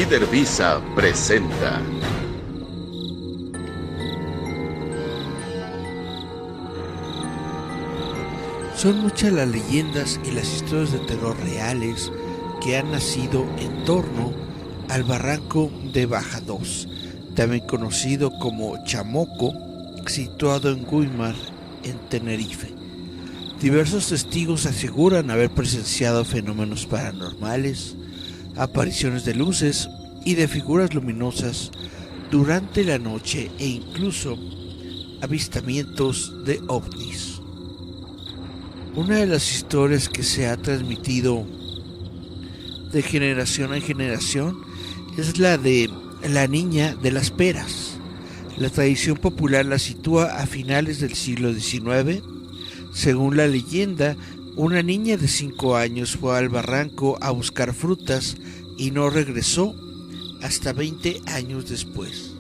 Líder Visa presenta. Son muchas las leyendas y las historias de terror reales que han nacido en torno al barranco de Baja 2, también conocido como Chamoco, situado en Güímar, en Tenerife. Diversos testigos aseguran haber presenciado fenómenos paranormales, apariciones de luces y de figuras luminosas durante la noche e incluso avistamientos de ovnis. Una de las historias que se ha transmitido de generación en generación es la de la niña de las peras. La tradición popular la sitúa a finales del siglo XIX. Según la leyenda, una niña de 5 años fue al barranco a buscar frutas y no regresó hasta 20 años después,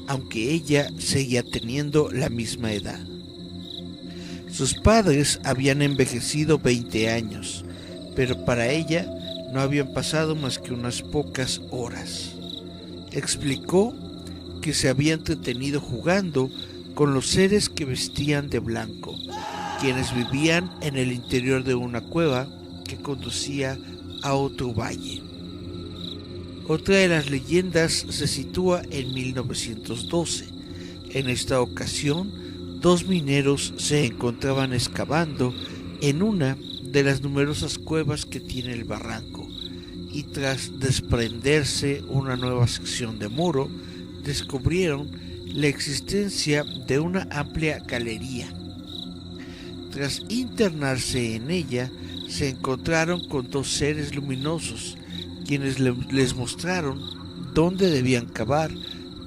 aunque ella seguía teniendo la misma edad. Sus padres habían envejecido 20 años, pero para ella no habían pasado más que unas pocas horas. Explicó que se había entretenido jugando con los seres que vestían de blanco, quienes vivían en el interior de una cueva que conducía a otro valle. Otra de las leyendas se sitúa en 1912. En esta ocasión, 2 mineros se encontraban excavando en una de las numerosas cuevas que tiene el barranco, y tras desprenderse una nueva sección de muro, descubrieron la existencia de una amplia galería. Tras internarse en ella, se encontraron con 2 seres luminosos, quienes les mostraron dónde debían cavar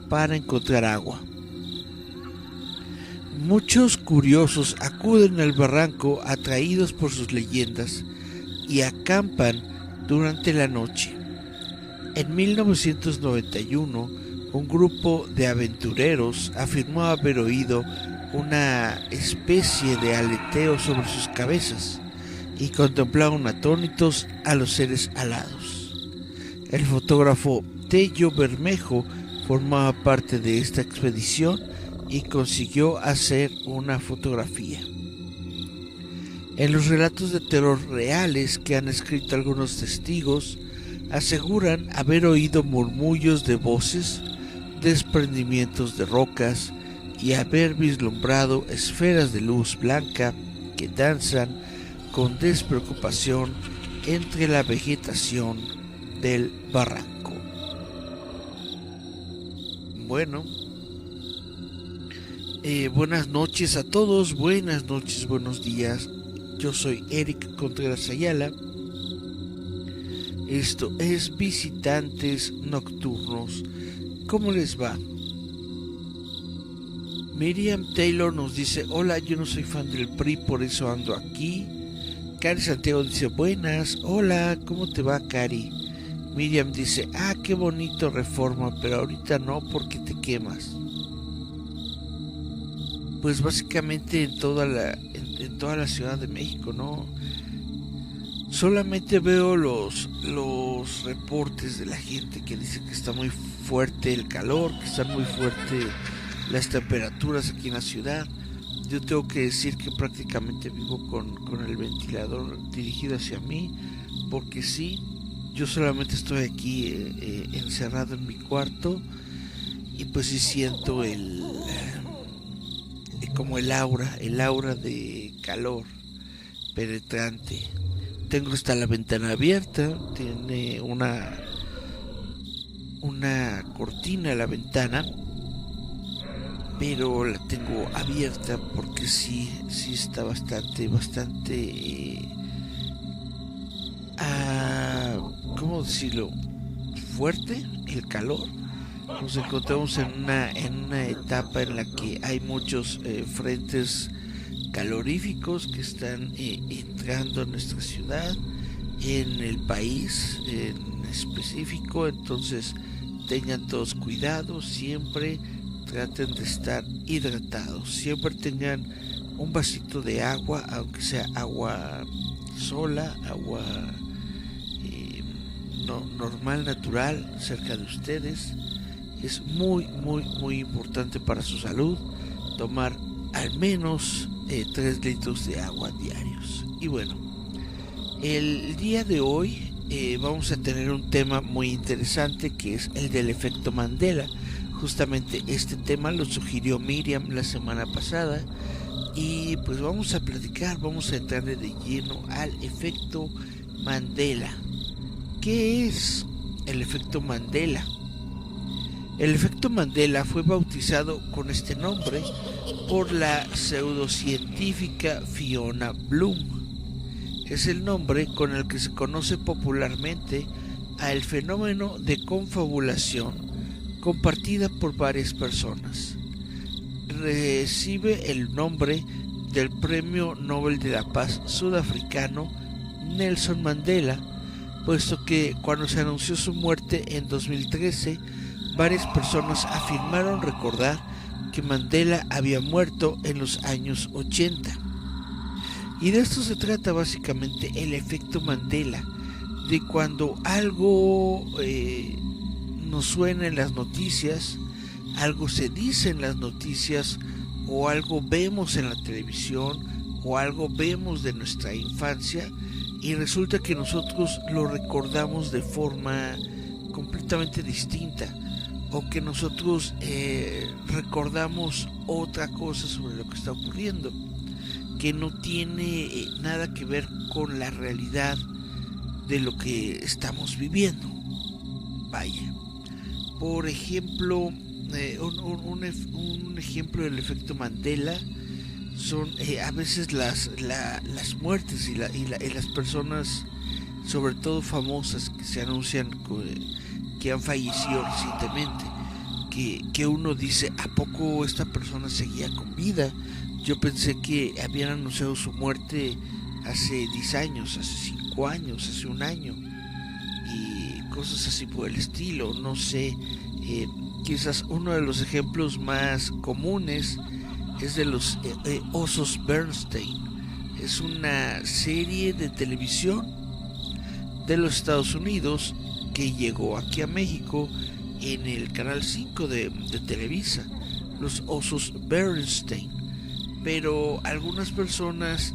para encontrar agua. Muchos curiosos acuden al barranco atraídos por sus leyendas y acampan durante la noche. En 1991, un grupo de aventureros afirmó haber oído una especie de aleteo sobre sus cabezas y contemplaron atónitos a los seres alados. El fotógrafo Tello Bermejo formaba parte de esta expedición y consiguió hacer una fotografía. En los relatos de terror reales que han escrito algunos testigos, aseguran haber oído murmullos de voces, desprendimientos de rocas y haber vislumbrado esferas de luz blanca que danzan con despreocupación entre la vegetación del barranco. Bueno, buenas noches a todos, buenas noches, buenos días. Yo soy Eric Contreras Ayala. Esto es Visitantes Nocturnos. ¿Cómo les va? Miriam Taylor nos dice: hola, yo no soy fan del PRI, por eso ando aquí. Cari Santiago dice: buenas, hola, ¿cómo te va, Cari? Miriam dice: qué bonito Reforma, pero ahorita no porque te quemas. Pues básicamente en toda la Ciudad de México, ¿no? Solamente veo los reportes de la gente que dice que está muy fuerte el calor, que están muy fuertes las temperaturas aquí en la ciudad. Yo tengo que decir que prácticamente vivo con el ventilador dirigido hacia mí, porque sí, yo solamente estoy aquí encerrado en mi cuarto, y pues sí siento como el aura de calor penetrante. Tengo hasta la ventana abierta, tiene una cortina a la ventana, pero la tengo abierta porque sí está bastante ¿cómo decirlo? Fuerte el calor. Nos encontramos en una etapa en la que hay muchos frentes caloríficos que están entrando en nuestra ciudad, en el país en específico. Entonces tengan todos cuidado, siempre traten de estar hidratados, siempre tengan un vasito de agua, aunque sea agua sola, agua normal, natural, cerca de ustedes. Es muy importante para su salud tomar al menos 3 litros de agua diarios. Y bueno, el día de hoy vamos a tener un tema muy interesante, que es el del efecto Mandela. Justamente este tema lo sugirió Miriam la semana pasada y pues vamos a platicar, vamos a entrarle de lleno al efecto Mandela. ¿Qué es el efecto Mandela? El efecto Mandela fue bautizado con este nombre por la pseudocientífica Fiona Bloom. Es el nombre con el que se conoce popularmente al fenómeno de confabulación compartida por varias personas. Recibe el nombre del Premio Nobel de la Paz sudafricano Nelson Mandela, puesto que cuando se anunció su muerte en 2013, varias personas afirmaron recordar que Mandela había muerto en los años 80. Y de esto se trata básicamente el efecto Mandela, de cuando algo nos suena en las noticias, algo se dice en las noticias, o algo vemos en la televisión, o algo vemos de nuestra infancia, y resulta que nosotros lo recordamos de forma completamente distinta, o que nosotros recordamos otra cosa sobre lo que está ocurriendo, que no tiene nada que ver con la realidad de lo que estamos viviendo. Vaya, por ejemplo, un ejemplo del efecto Mandela son a veces las muertes y las personas, sobre todo famosas, que se anuncian que han fallecido recientemente, que uno dice, ¿a poco esta persona seguía con vida? Yo pensé que habían anunciado su muerte hace 10 años, hace 5 años, hace 1 año, y cosas así por el estilo. No sé, quizás uno de los ejemplos más comunes es de los osos Bernstein. Es una serie de televisión de los Estados Unidos que llegó aquí a México en el canal 5 de Televisa, los osos Bernstein. Pero algunas personas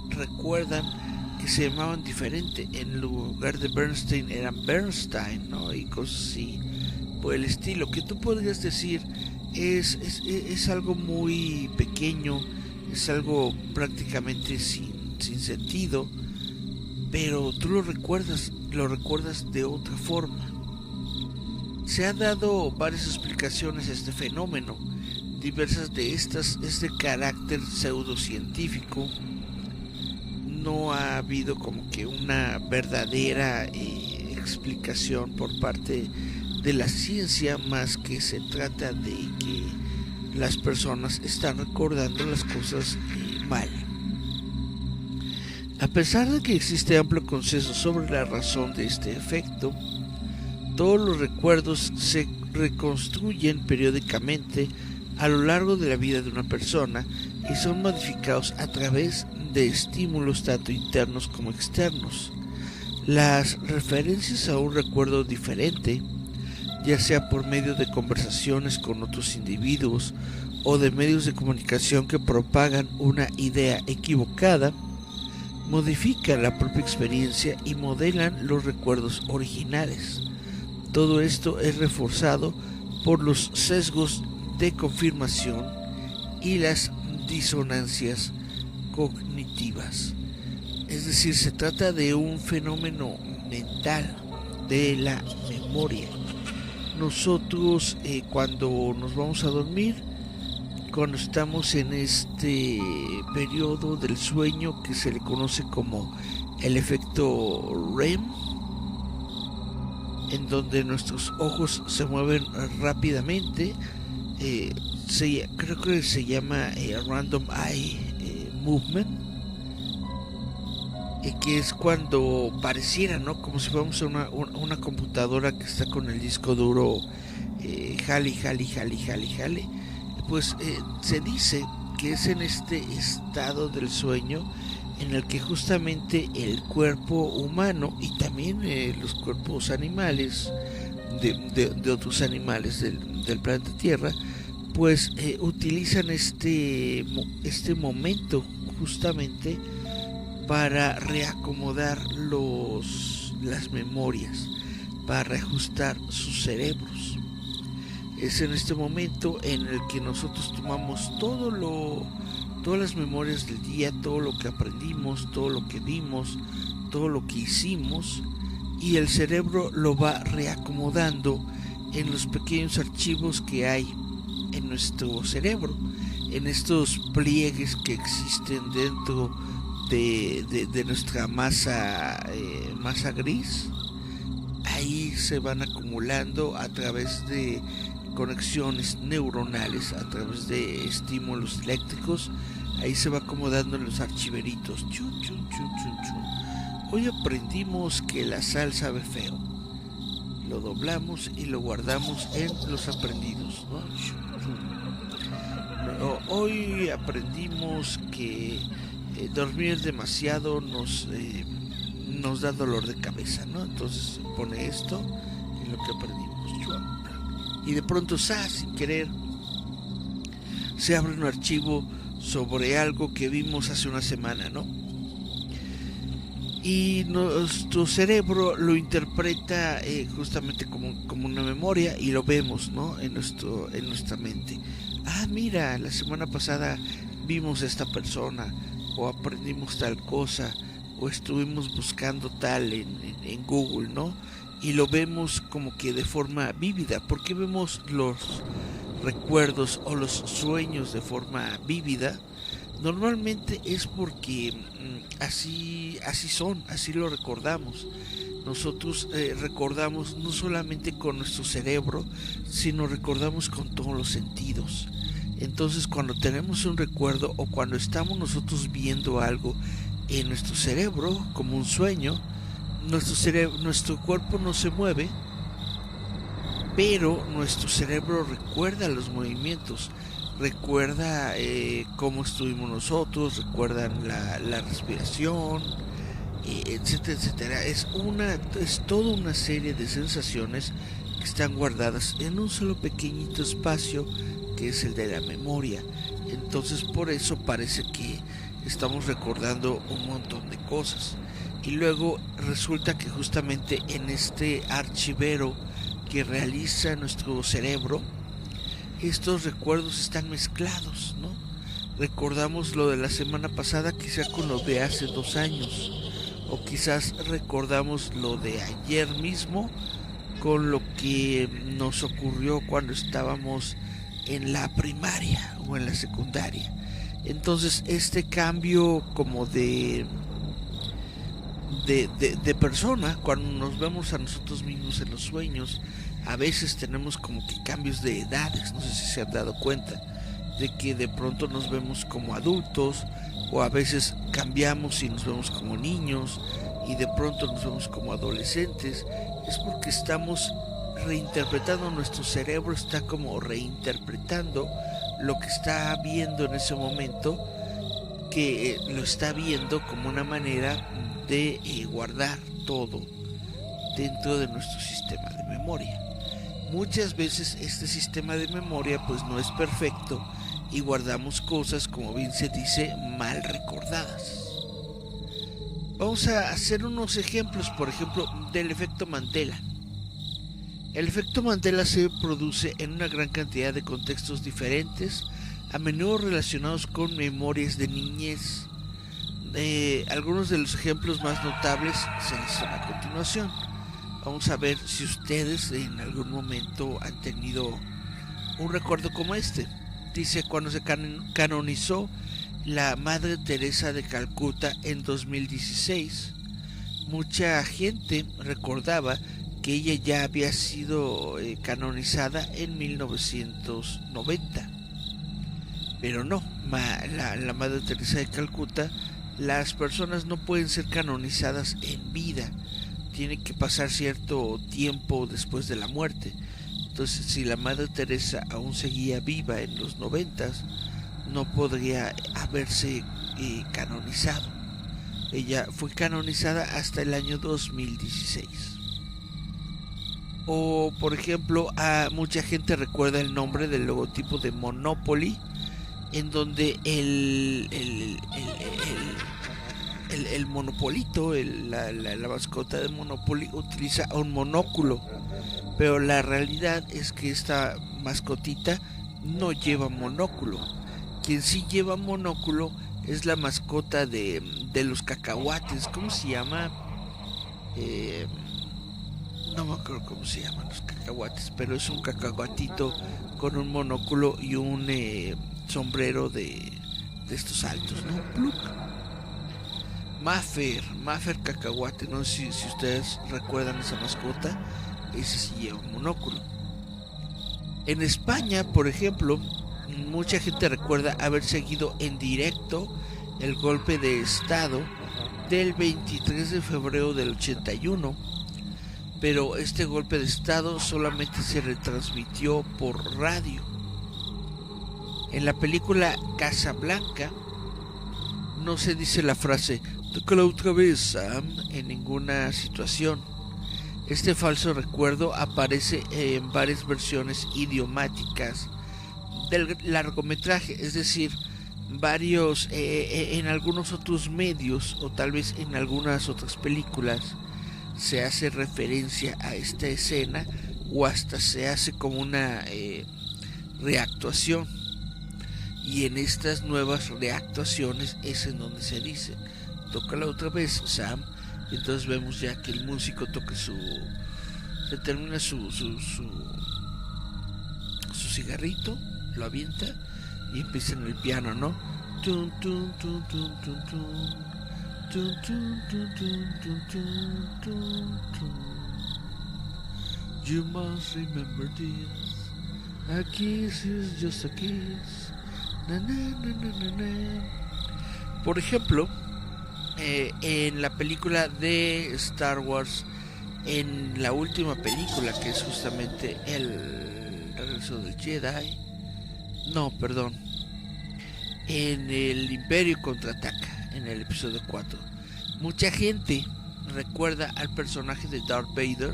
recuerdan que se llamaban diferente. En lugar de Bernstein eran Bernstein, ¿no? Y cosas así por el estilo, que tú podrías decir es algo muy pequeño, es algo prácticamente sin sentido, pero tú lo recuerdas de otra forma. Se han dado varias explicaciones a este fenómeno. Diversas de estas es de carácter pseudocientífico. No ha habido como que una verdadera explicación por parte de la ciencia, más que se trata de que las personas están recordando las cosas mal. A pesar de que existe amplio consenso sobre la razón de este efecto, todos los recuerdos se reconstruyen periódicamente a lo largo de la vida de una persona y son modificados a través de estímulos tanto internos como externos. Las referencias a un recuerdo diferente, ya sea por medio de conversaciones con otros individuos o de medios de comunicación que propagan una idea equivocada, modifican la propia experiencia y modelan los recuerdos originales. Todo esto es reforzado por los sesgos de confirmación y las disonancias cognitivas. Es decir, se trata de un fenómeno mental de la memoria. Nosotros cuando nos vamos a dormir, cuando estamos en este periodo del sueño que se le conoce como el efecto REM, en donde nuestros ojos se mueven rápidamente, creo que se llama Random Eye Movement, que es cuando pareciera, ¿no?, como si fuéramos una computadora que está con el disco duro jale, pues se dice que es en este estado del sueño en el que justamente el cuerpo humano y también los cuerpos animales de otros animales del planeta Tierra, pues utilizan este momento justamente para reacomodar las memorias, para reajustar sus cerebros. Es en este momento en el que nosotros tomamos todas las memorias del día, todo lo que aprendimos, todo lo que vimos, todo lo que hicimos, y el cerebro lo va reacomodando en los pequeños archivos que hay en nuestro cerebro, en estos pliegues que existen dentro de nuestra masa gris. Ahí se van acumulando a través de conexiones neuronales, a través de estímulos eléctricos. Ahí se va acomodando en los archiveritos. Chun, chun, chun, chun, chun. Hoy aprendimos que la sal sabe feo. Lo doblamos y lo guardamos en los aprendidos, ¿no? Hoy aprendimos que dormir demasiado nos da dolor de cabeza, ¿no? Entonces se pone esto en lo que aprendimos. Y de pronto, sin querer, se abre un archivo sobre algo que vimos hace una semana, ¿no? Y nuestro cerebro lo interpreta justamente como una memoria, y lo vemos, ¿no? en nuestra mente. Mira, la semana pasada vimos a esta persona, o aprendimos tal cosa, o estuvimos buscando tal en Google, ¿no? Y lo vemos como que de forma vívida. ¿Por qué vemos los recuerdos o los sueños de forma vívida? Normalmente es porque así son, así lo recordamos. Nosotros recordamos no solamente con nuestro cerebro, sino recordamos con todos los sentidos. Entonces, cuando tenemos un recuerdo o cuando estamos nosotros viendo algo en nuestro cerebro como un sueño, nuestro cuerpo no se mueve, pero nuestro cerebro recuerda los movimientos, recuerda cómo estuvimos nosotros, recuerdan la respiración, etcétera, etcétera. Es toda una serie de sensaciones que están guardadas en un solo pequeñito espacio, que es el de la memoria. Entonces, por eso parece que estamos recordando un montón de cosas. Y luego resulta que justamente en este archivero que realiza nuestro cerebro, estos recuerdos están mezclados, ¿no? Recordamos lo de la semana pasada quizá con lo de hace 2 años, o quizás recordamos lo de ayer mismo con lo que nos ocurrió cuando estábamos en la primaria o en la secundaria. Entonces este cambio como de persona, cuando nos vemos a nosotros mismos en los sueños, a veces tenemos como que cambios de edades. No sé si se han dado cuenta de que de pronto nos vemos como adultos, o a veces cambiamos y nos vemos como niños, y de pronto nos vemos como adolescentes. Es porque estamos reinterpretando, nuestro cerebro está como reinterpretando lo que está viendo en ese momento, que lo está viendo como una manera de guardar todo dentro de nuestro sistema de memoria. Muchas veces este sistema de memoria pues no es perfecto y guardamos cosas, como bien se dice, mal recordadas. Vamos a hacer unos ejemplos, por ejemplo, del efecto Mandela. El efecto Mandela se produce en una gran cantidad de contextos diferentes, a menudo relacionados con memorias de niñez. Algunos de los ejemplos más notables se listan a continuación. Vamos a ver si ustedes en algún momento han tenido un recuerdo como este. Dice: cuando se canonizó la Madre Teresa de Calcuta en 2016, mucha gente recordaba que ella ya había sido canonizada en 1990. Pero no, la Madre Teresa de Calcuta, las personas no pueden ser canonizadas en vida. Tiene que pasar cierto tiempo después de la muerte. Entonces, si la Madre Teresa aún seguía viva en los 90, no podría haberse canonizado. Ella fue canonizada hasta el año 2016. O por ejemplo, a mucha gente recuerda el nombre del logotipo de Monopoly, en donde el monopolito, la mascota de Monopoly, utiliza un monóculo. Pero la realidad es que esta mascotita no lleva monóculo. Quien sí lleva monóculo es la mascota de los cacahuates. ¿Cómo se llama? No me acuerdo cómo se llaman los cacahuates, pero es un cacahuatito con un monóculo y un sombrero de estos altos, ¿no? ¡Pluc! Maffer cacahuate, no sé si ustedes recuerdan esa mascota, ese sí lleva un monóculo. En España, por ejemplo, mucha gente recuerda haber seguido en directo el golpe de estado del 23 de febrero del 81, pero este golpe de estado solamente se retransmitió por radio. En la película Casablanca no se dice la frase "tócala otra vez, Sam" en ninguna situación. Este falso recuerdo aparece en varias versiones idiomáticas del largometraje, es decir, varios en algunos otros medios o tal vez en algunas otras películas se hace referencia a esta escena o hasta se hace como una reactuación, y en estas nuevas reactuaciones es en donde se dice "tócala otra vez, Sam". Y entonces vemos ya que el músico toca se termina su cigarrito, lo avienta y empieza en el piano, ¿no? Tun, tun, tun, tun, tun, tun. Tun, tun, tun, tun, tun, tun, tun, tun. You must remember this. A kiss is just a kiss. Na, na, na, na, na, na. Por ejemplo, en la película de Star Wars, en la última película, que es justamente el regreso del Jedi, no, perdón, en el Imperio contraataca, en el episodio 4, mucha gente recuerda al personaje de Darth Vader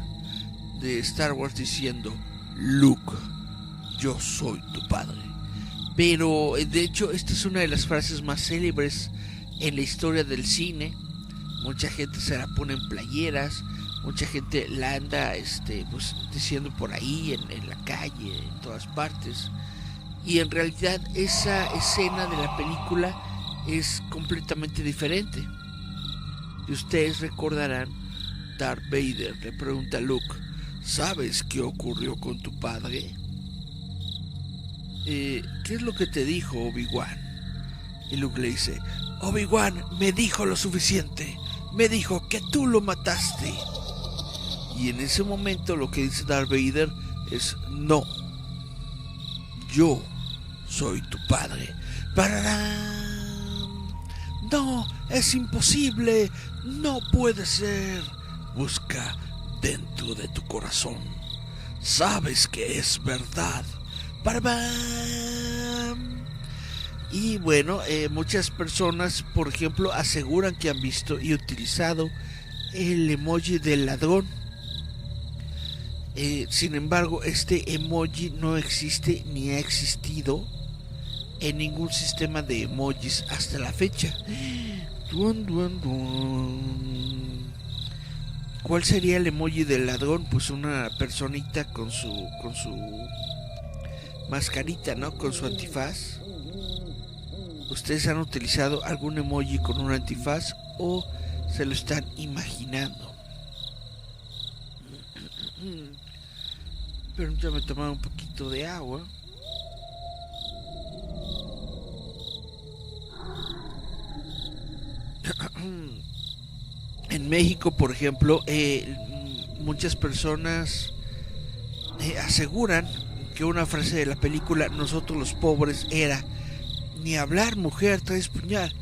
de Star Wars diciendo "Luke, yo soy tu padre". Pero de hecho esta es una de las frases más célebres en la historia del cine. Mucha gente se la pone en playeras, mucha gente la anda pues, diciendo por ahí en la calle, en todas partes. Y en realidad esa escena de la película es completamente diferente. Y ustedes recordarán, Darth Vader le pregunta a Luke: ¿sabes qué ocurrió con tu padre? ¿Qué es lo que te dijo Obi-Wan? Y Luke le dice: Obi-Wan me dijo lo suficiente, me dijo que tú lo mataste. Y en ese momento lo que dice Darth Vader es: no, yo soy tu padre. ¡Pararán! No, es imposible, no puede ser. Busca dentro de tu corazón, sabes que es verdad. ¡Pararán! Y bueno, muchas personas, por ejemplo, aseguran que han visto y utilizado el emoji del ladrón. Sin embargo, este emoji no existe ni ha existido en ningún sistema de emojis hasta la fecha. Dun, dun, dun. ¿Cuál sería el emoji del ladrón? Pues una personita con su mascarita, ¿no? Con su antifaz. ¿Ustedes han utilizado algún emoji con un antifaz o se lo están imaginando? Permítame tomar un poquito de agua. En México, por ejemplo, muchas personas aseguran que una frase de la película Nosotros los pobres era: ni hablar, mujer, traes puñal.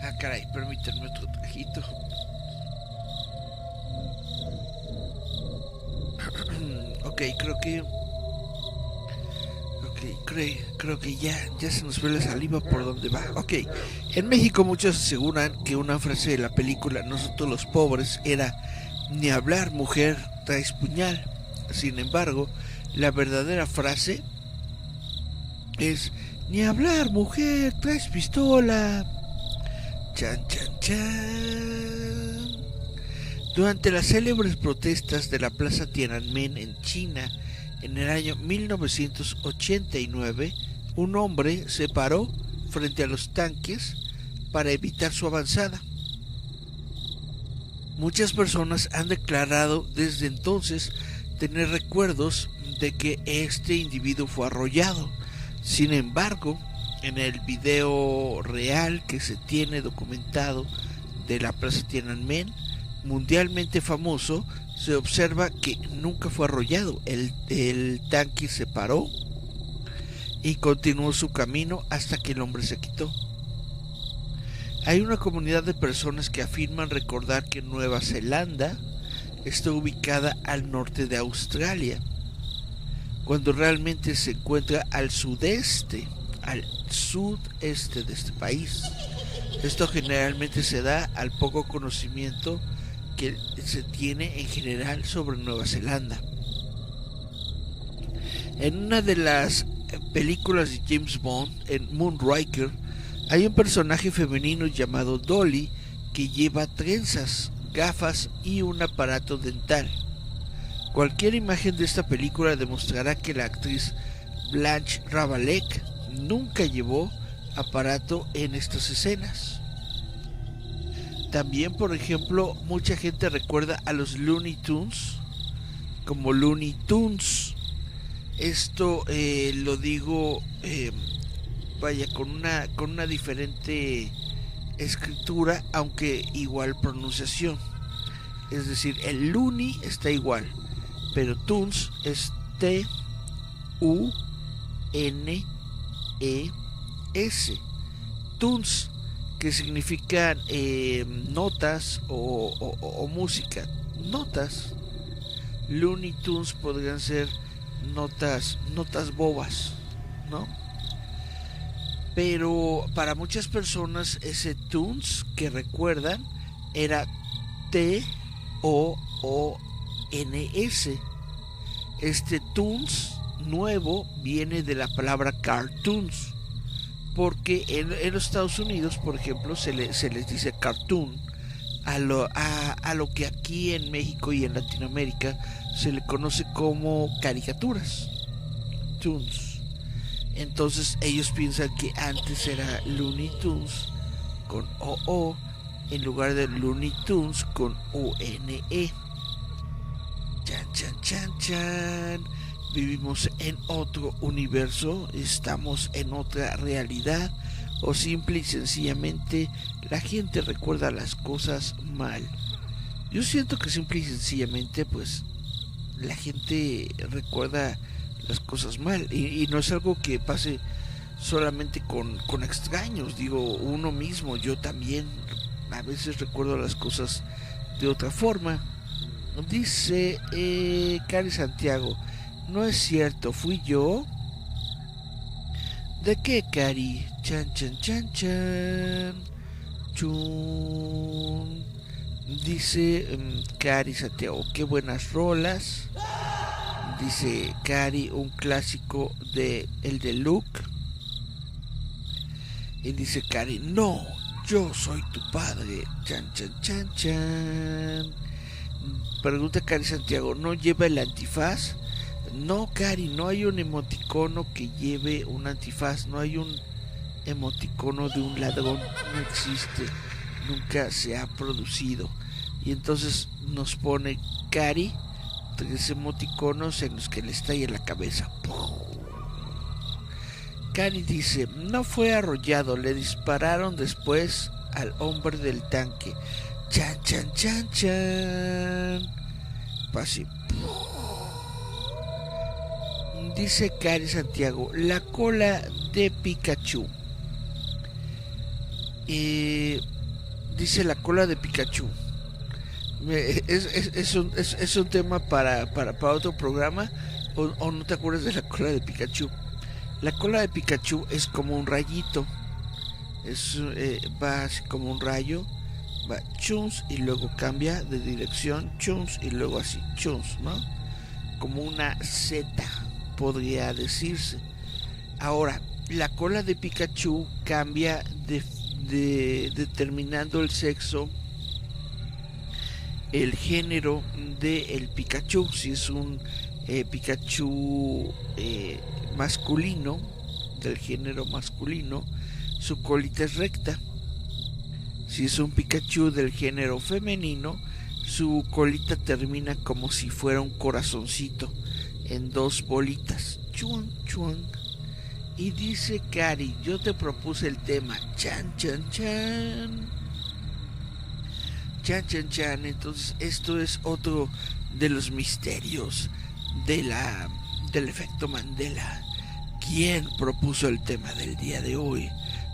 Ah, caray, permítanme otro trajito. Ok, creo que creo que ya se nos fue la saliva por donde va. Ok, en México muchos aseguran que una frase de la película Nosotros los pobres era ni hablar mujer traes puñal. Sin embargo, la verdadera frase es ni hablar mujer traes pistola. Chan chan chan. Durante las célebres protestas de la Plaza Tiananmen en China en el año 1989, un hombre se paró frente a los tanques para evitar su avanzada. Muchas personas han declarado desde entonces tener recuerdos de que este individuo fue arrollado. Sin embargo, en el video real que se tiene documentado de la Plaza Tiananmen, mundialmente famoso, se observa que nunca fue arrollado. El tanque se paró y continuó su camino hasta que el hombre se quitó. Hay una comunidad de personas que afirman recordar que Nueva Zelanda está ubicada al norte de Australia, cuando realmente se encuentra al sudeste de este país. Esto generalmente se da al poco conocimiento que se tiene en general sobre Nueva Zelanda. En una de las películas de James Bond, en Moonraker, hay un personaje femenino llamado Dolly que lleva trenzas, gafas y un aparato dental. Cualquier imagen de esta película demostrará que la actriz Blanche Ravalik nunca llevó aparato en estas escenas. También, por ejemplo, mucha gente recuerda a los Looney Tunes como Looney Tunes. Esto lo digo con una diferente escritura, aunque igual pronunciación. Es decir, el Looney está igual, pero Tunes es T-U-N-E-S. Tunes, que significan notas o música. Notas. Looney Tunes podrían ser notas bobas, ¿no? Pero para muchas personas ese Tunes que recuerdan era T-O-O-N-S. Este Tunes nuevo viene de la palabra cartoons, porque en los Estados Unidos, por ejemplo, se les dice cartoon a lo que aquí en México y en Latinoamérica se le conoce como caricaturas, Tunes. Entonces ellos piensan que antes era Looney Tunes con O-O en lugar de Looney Tunes con U-N-E. Chan, chan, chan, chan. Vivimos en otro universo, estamos en otra realidad, o simple y sencillamente la gente recuerda las cosas mal. Yo siento que simple y sencillamente pues la gente recuerda las cosas mal, y no es algo que pase solamente con extraños. Digo, uno mismo, yo también a veces recuerdo las cosas de otra forma. Dice Cari Santiago: no es cierto, fui yo. ¿De qué, Cari? Chan, chan, chan, chan. Chun. Dice Cari Santiago: qué buenas rolas. Dice Cari: un clásico de el de Luke. Y dice Cari: no, yo soy tu padre. Chan, chan, chan, chan. Pregunta Cari Santiago: ¿no lleva el antifaz? No, Cari, no hay un emoticono que lleve un antifaz. No hay un emoticono de un ladrón. No existe. Nunca se ha producido. Y entonces nos pone Cari 3 emoticonos en los que le estalla la cabeza. Cari dice: no fue arrollado, le dispararon después al hombre del tanque. Chan, chan, chan, chan. Pase. Dice Cari Santiago: la cola de Pikachu. Dice la cola de Pikachu. Es un tema para otro programa, o no te acuerdas de la cola de Pikachu. La cola de Pikachu es como un rayito, va así como un rayo, va chuns y luego cambia de dirección, chuns y luego así chuns, ¿no? Como una Z, podría decirse. Ahora, la cola de Pikachu cambia determinando el sexo, el género del Pikachu. Si es un Pikachu masculino, del género masculino, su colita es recta. Si es un Pikachu del género femenino, su colita termina como si fuera un corazoncito en dos bolitas. Chuan, chuan. Y dice Cari, yo te propuse el tema. Chan, chan, chan. Chan, chan, chan. Entonces esto es otro de los misterios del efecto Mandela. ¿Quién propuso el tema del día de hoy?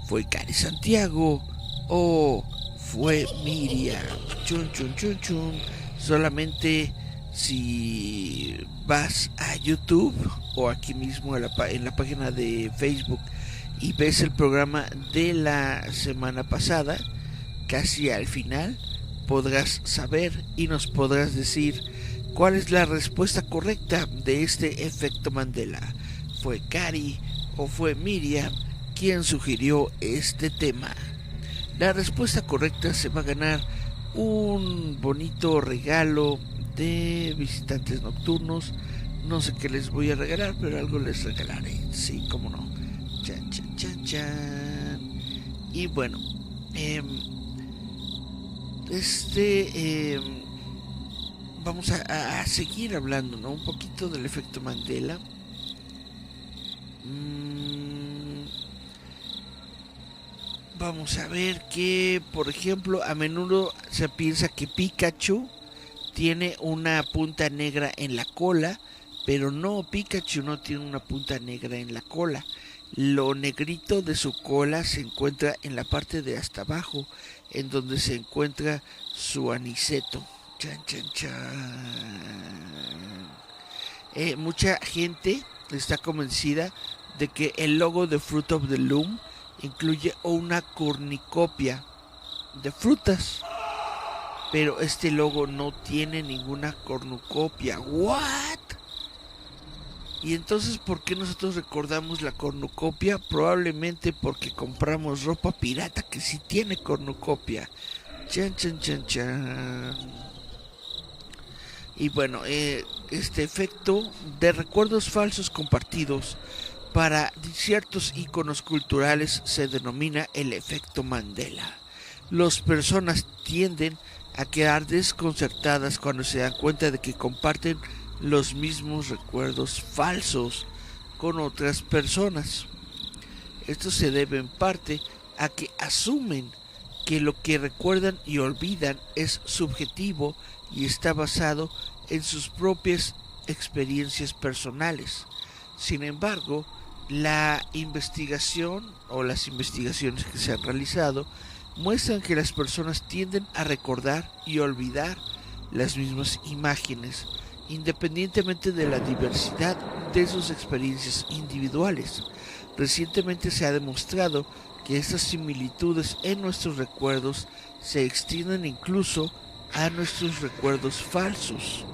¿Fue Cari Santiago o fue Miriam? Chun, chun, chun, chun. Solamente si vas a YouTube o aquí mismo en la página de Facebook y ves el programa de la semana pasada, casi al final podrás saber y nos podrás decir cuál es la respuesta correcta de este efecto Mandela. ¿Fue Cari o fue Miriam quien sugirió este tema? La respuesta correcta se va a ganar un bonito regalo de Visitantes Nocturnos. No sé qué les voy a regalar, pero algo les regalaré. Sí, cómo no. Chan, chan, chan, chan. Y bueno, vamos a seguir hablando, ¿no? Un poquito del efecto Mandela. Vamos a ver que, por ejemplo, a menudo se piensa que Pikachu tiene una punta negra en la cola, pero no, Pikachu no tiene una punta negra en la cola. Lo negrito de su cola se encuentra en la parte de hasta abajo, en donde se encuentra su aniceto. Chan, chan, chan. Mucha gente está convencida de que el logo de Fruit of the Loom incluye una cornucopia de frutas, pero este logo no tiene ninguna cornucopia. ¿What? Y entonces, ¿por qué nosotros recordamos la cornucopia? Probablemente porque compramos ropa pirata que sí tiene cornucopia. Chan, chan, chan, chan. Y bueno, este efecto de recuerdos falsos compartidos para ciertos iconos culturales se denomina el efecto Mandela. Las personas tienden a quedar desconcertadas cuando se dan cuenta de que comparten los mismos recuerdos falsos con otras personas. Esto se debe en parte a que asumen que lo que recuerdan y olvidan es subjetivo y está basado en sus propias experiencias personales. Sin embargo, la investigación o las investigaciones que se han realizado muestran que las personas tienden a recordar y olvidar las mismas imágenes, independientemente de la diversidad de sus experiencias individuales. Recientemente se ha demostrado que estas similitudes en nuestros recuerdos se extienden incluso a nuestros recuerdos falsos.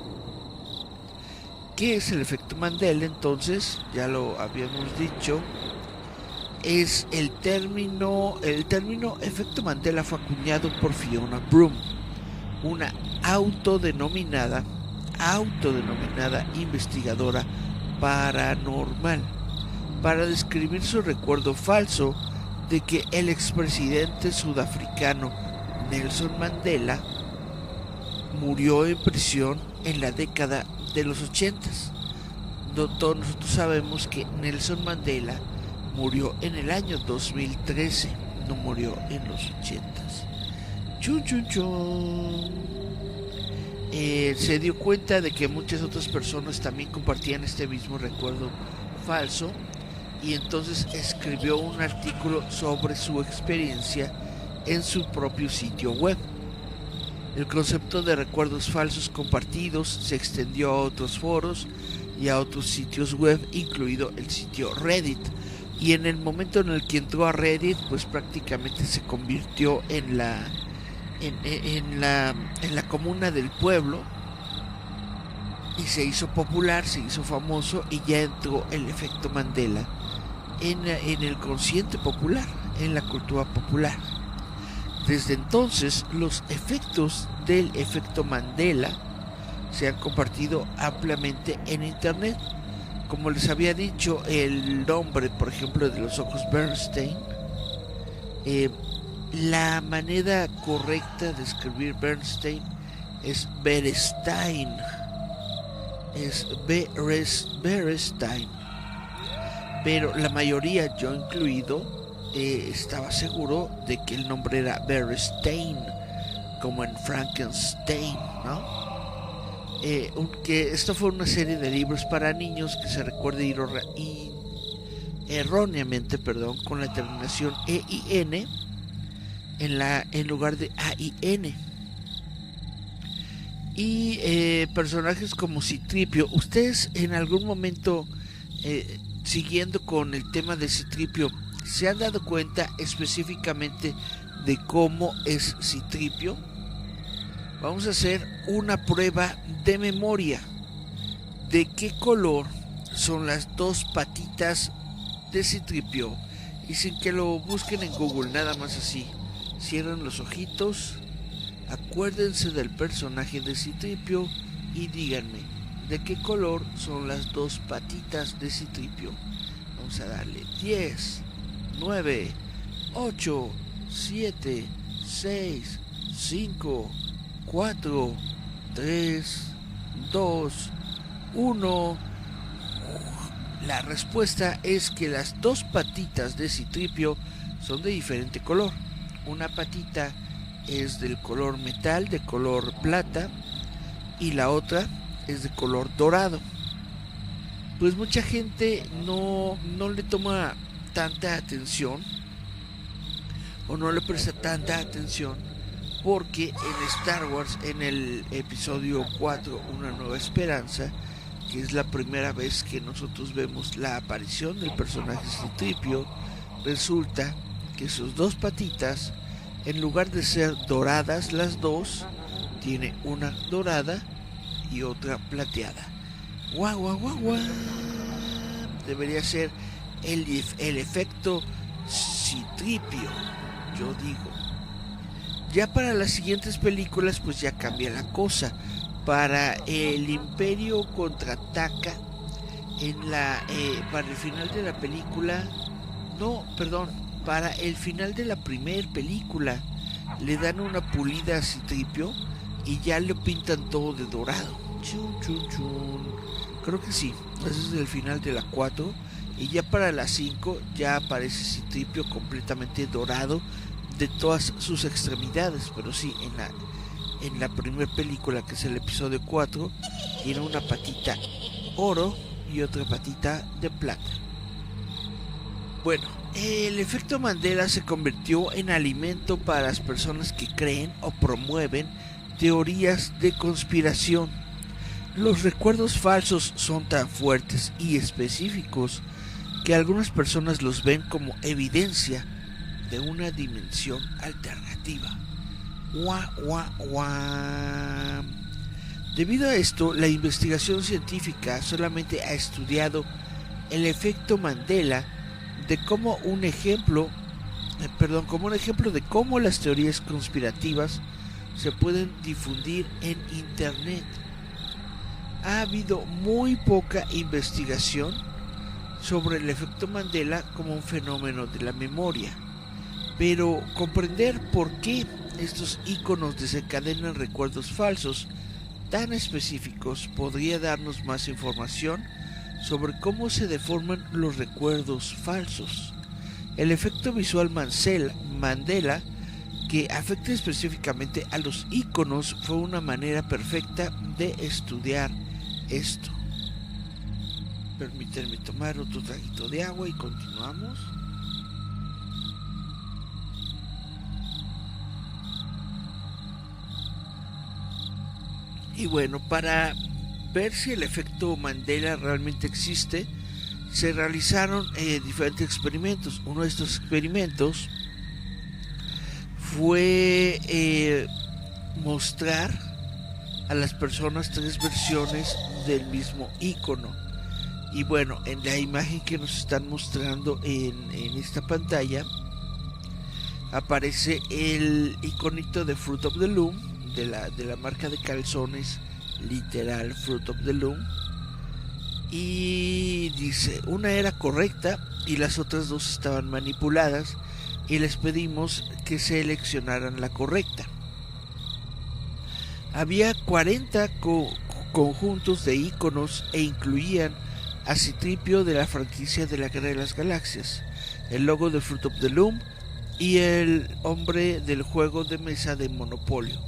¿Qué es el efecto Mandela? Entonces, ya lo habíamos dicho, es el término efecto Mandela fue acuñado por Fiona Broom, una autodenominada investigadora paranormal, para describir su recuerdo falso de que el expresidente sudafricano Nelson Mandela murió en prisión en la década de los 80s. Todos nosotros sabemos que Nelson Mandela murió en el año 2013, no murió en los 80s. Chun, chun, chun. Se dio cuenta de que muchas otras personas también compartían este mismo recuerdo falso y entonces escribió un artículo sobre su experiencia en su propio sitio web. El concepto de recuerdos falsos compartidos se extendió a otros foros y a otros sitios web, incluido el sitio Reddit. Y en el momento en el que entró a Reddit, pues prácticamente se convirtió en la comuna del pueblo, y se hizo popular, se hizo famoso, y ya entró el efecto Mandela en el consciente popular, en la cultura popular. Desde entonces, los efectos del efecto Mandela se han compartido ampliamente en internet. Como les había dicho, el nombre, por ejemplo, de los ojos Bernstein, la manera correcta de escribir Bernstein es Berestein, es Berestein, pero la mayoría, yo incluido, estaba seguro de que el nombre era Berestein, como en Frankenstein, ¿no? Que esto fue una serie de libros para niños que se recuerda erróneamente, con la terminación EIN en lugar de AIN. Y personajes como Citripio. Ustedes en algún momento, siguiendo con el tema de Citripio, ¿se han dado cuenta específicamente de cómo es Citripio? Vamos a hacer una prueba de memoria. ¿De qué color son las dos patitas de Citripio? Y sin que lo busquen en Google, nada más así. Cierren los ojitos, acuérdense del personaje de Citripio y díganme, ¿de qué color son las dos patitas de Citripio? Vamos a darle 10, 9, 8, 7, 6, 5, 4, 3, 2, 1. La respuesta es que las dos patitas de Citripio son de diferente color. Una patita es del color metal, de color plata, y la otra es de color dorado. Pues mucha gente no le toma tanta atención, o no le presta tanta atención, porque en Star Wars, en el episodio 4, Una Nueva Esperanza, que es la primera vez que nosotros vemos la aparición del personaje Citripio, resulta que sus dos patitas, en lugar de ser doradas las dos, tiene una dorada y otra plateada. ¡Guau, guau, guau, guau! Debería ser el efecto Citripio, yo digo. Ya para las siguientes películas pues ya cambia la cosa. Para el Imperio contraataca, para el final de la película, para el final de la primera película le dan una pulida a Citripio y ya lo pintan todo de dorado. Chun, chun, chun. Creo que sí, ese es el final de la 4, y ya para la 5 ya aparece Citripio completamente dorado de todas sus extremidades. Pero sí, en la primera película, que es el episodio 4, tiene una patita oro y otra patita de plata. Bueno, el efecto Mandela se convirtió en alimento para las personas que creen o promueven teorías de conspiración. Los recuerdos falsos son tan fuertes y específicos que algunas personas los ven como evidencia de una dimensión alternativa. Debido a esto, la investigación científica solamente ha estudiado el efecto Mandela como un ejemplo de cómo las teorías conspirativas se pueden difundir en internet. Ha habido muy poca investigación sobre el efecto Mandela como un fenómeno de la memoria, pero comprender por qué estos iconos desencadenan recuerdos falsos tan específicos podría darnos más información sobre cómo se deforman los recuerdos falsos. El efecto visual Mandela, que afecta específicamente a los iconos, fue una manera perfecta de estudiar esto. Permítanme tomar otro traguito de agua y continuamos. Y bueno, para ver si el efecto Mandela realmente existe, se realizaron diferentes experimentos. Uno de estos experimentos fue mostrar a las personas 3 versiones del mismo icono. Y bueno, en la imagen que nos están mostrando en esta pantalla aparece el iconito de Fruit of the Loom, de la marca de calzones literal Fruit of the Loom, y dice: una era correcta y las otras 2 estaban manipuladas, y les pedimos que seleccionaran la correcta. Había 40 conjuntos de iconos e incluían a Citripio de la franquicia de la Guerra de las Galaxias, el logo de Fruit of the Loom y el hombre del juego de mesa de Monopolio.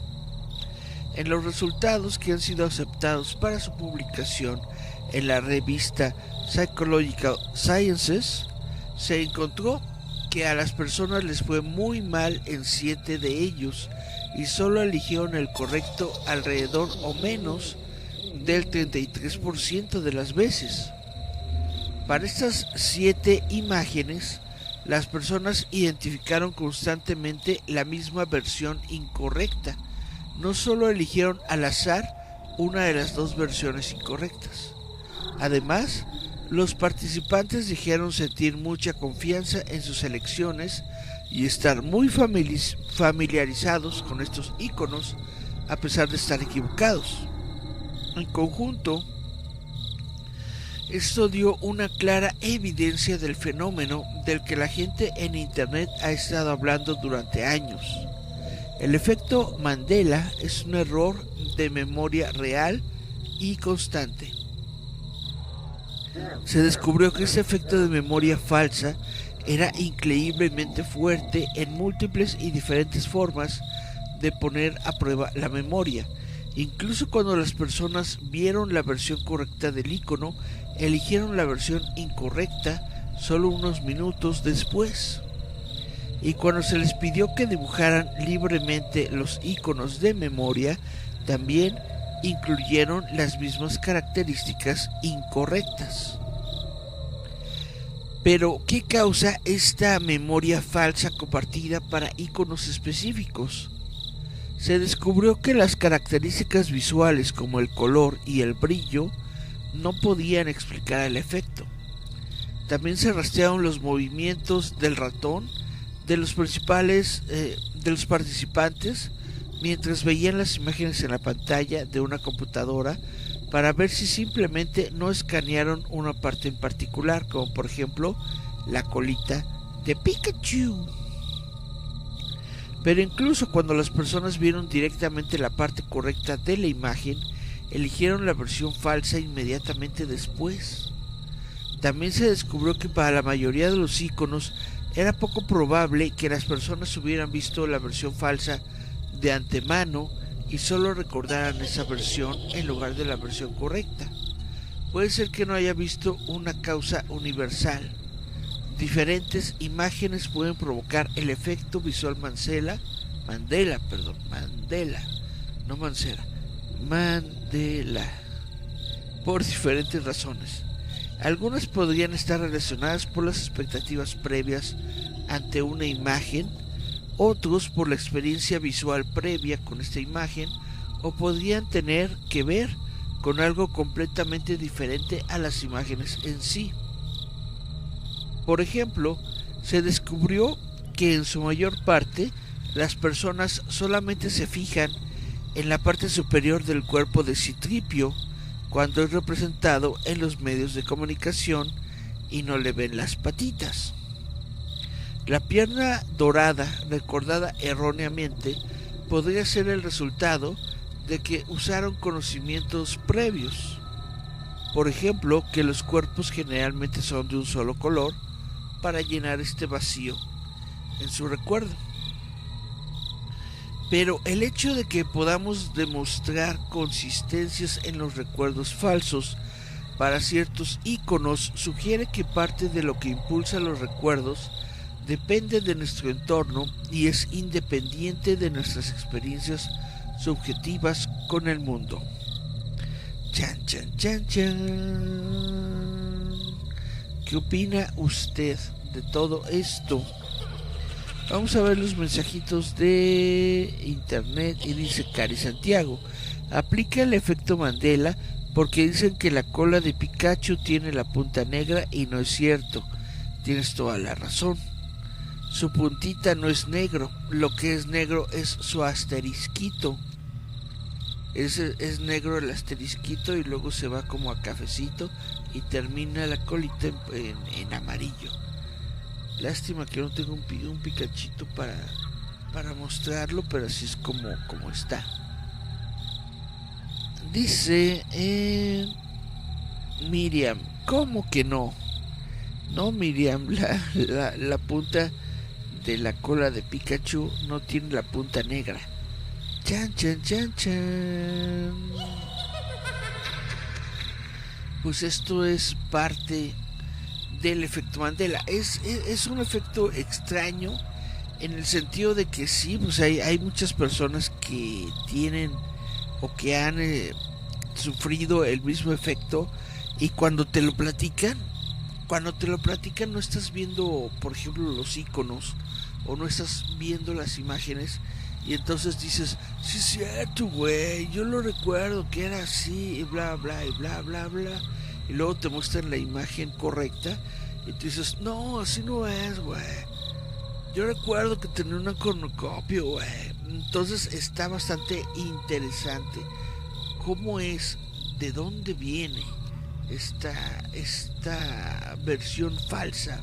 En los resultados que han sido aceptados para su publicación en la revista Psychological Sciences, se encontró que a las personas les fue muy mal en 7 de ellos y solo eligieron el correcto alrededor o menos del 33% de las veces. Para estas 7 imágenes, las personas identificaron constantemente la misma versión incorrecta. No solo eligieron al azar una de las 2 versiones incorrectas. Además, los participantes dijeron sentir mucha confianza en sus elecciones y estar muy familiarizados con estos iconos a pesar de estar equivocados. En conjunto, esto dio una clara evidencia del fenómeno del que la gente en internet ha estado hablando durante años. El efecto Mandela es un error de memoria real y constante. Se descubrió que este efecto de memoria falsa era increíblemente fuerte en múltiples y diferentes formas de poner a prueba la memoria. Incluso cuando las personas vieron la versión correcta del icono, eligieron la versión incorrecta solo unos minutos después. Y cuando se les pidió que dibujaran libremente los iconos de memoria, también incluyeron las mismas características incorrectas. Pero, ¿qué causa esta memoria falsa compartida para iconos específicos? Se descubrió que las características visuales como el color y el brillo no podían explicar el efecto. También se rastrearon los movimientos del ratón de los participantes mientras veían las imágenes en la pantalla de una computadora para ver si simplemente no escanearon una parte en particular, como por ejemplo la colita de Pikachu. Pero incluso cuando las personas vieron directamente la parte correcta de la imagen, eligieron la versión falsa inmediatamente después. También se descubrió que para la mayoría de los iconos era poco probable que las personas hubieran visto la versión falsa de antemano y solo recordaran esa versión en lugar de la versión correcta. Puede ser que no haya visto una causa universal. Diferentes imágenes pueden provocar el efecto visual Mandela, por diferentes razones. Algunas podrían estar relacionadas por las expectativas previas ante una imagen, otros por la experiencia visual previa con esta imagen, o podrían tener que ver con algo completamente diferente a las imágenes en sí. Por ejemplo, se descubrió que en su mayor parte las personas solamente se fijan en la parte superior del cuerpo de Citripio cuando es representado en los medios de comunicación y no le ven las patitas. La pierna dorada, recordada erróneamente, podría ser el resultado de que usaron conocimientos previos. Por ejemplo, que los cuerpos generalmente son de un solo color para llenar este vacío en su recuerdo. Pero el hecho de que podamos demostrar consistencias en los recuerdos falsos para ciertos iconos sugiere que parte de lo que impulsa los recuerdos depende de nuestro entorno y es independiente de nuestras experiencias subjetivas con el mundo. Chan, chan, chan, chan. ¿Qué opina usted de todo esto? Vamos a ver los mensajitos de internet y dice Cari Santiago. Aplica el efecto Mandela porque dicen que la cola de Pikachu tiene la punta negra y no es cierto. Tienes toda la razón. Su puntita no es negro, lo que es negro es su asterisquito. Es negro el asterisquito y luego se va como a cafecito y termina la colita en amarillo. Lástima que no tengo un Pikachito para mostrarlo, pero así es como está. Dice Miriam, ¿cómo que no? No, Miriam, la punta de la cola de Pikachu no tiene la punta negra. Chan, chan, chan, chan. Pues esto es parte del efecto Mandela. Es un efecto extraño en el sentido de que sí, pues hay muchas personas que tienen o que han sufrido el mismo efecto, y cuando te lo platican no estás viendo, por ejemplo, los iconos o no estás viendo las imágenes, y entonces dices, sí es cierto, güey, yo lo recuerdo que era así y bla bla y bla bla bla, y luego te muestran la imagen correcta y tú dices, no, así no es, güey, yo recuerdo que tenía una cornucopia, güey. Entonces está bastante interesante cómo es, de dónde viene esta versión falsa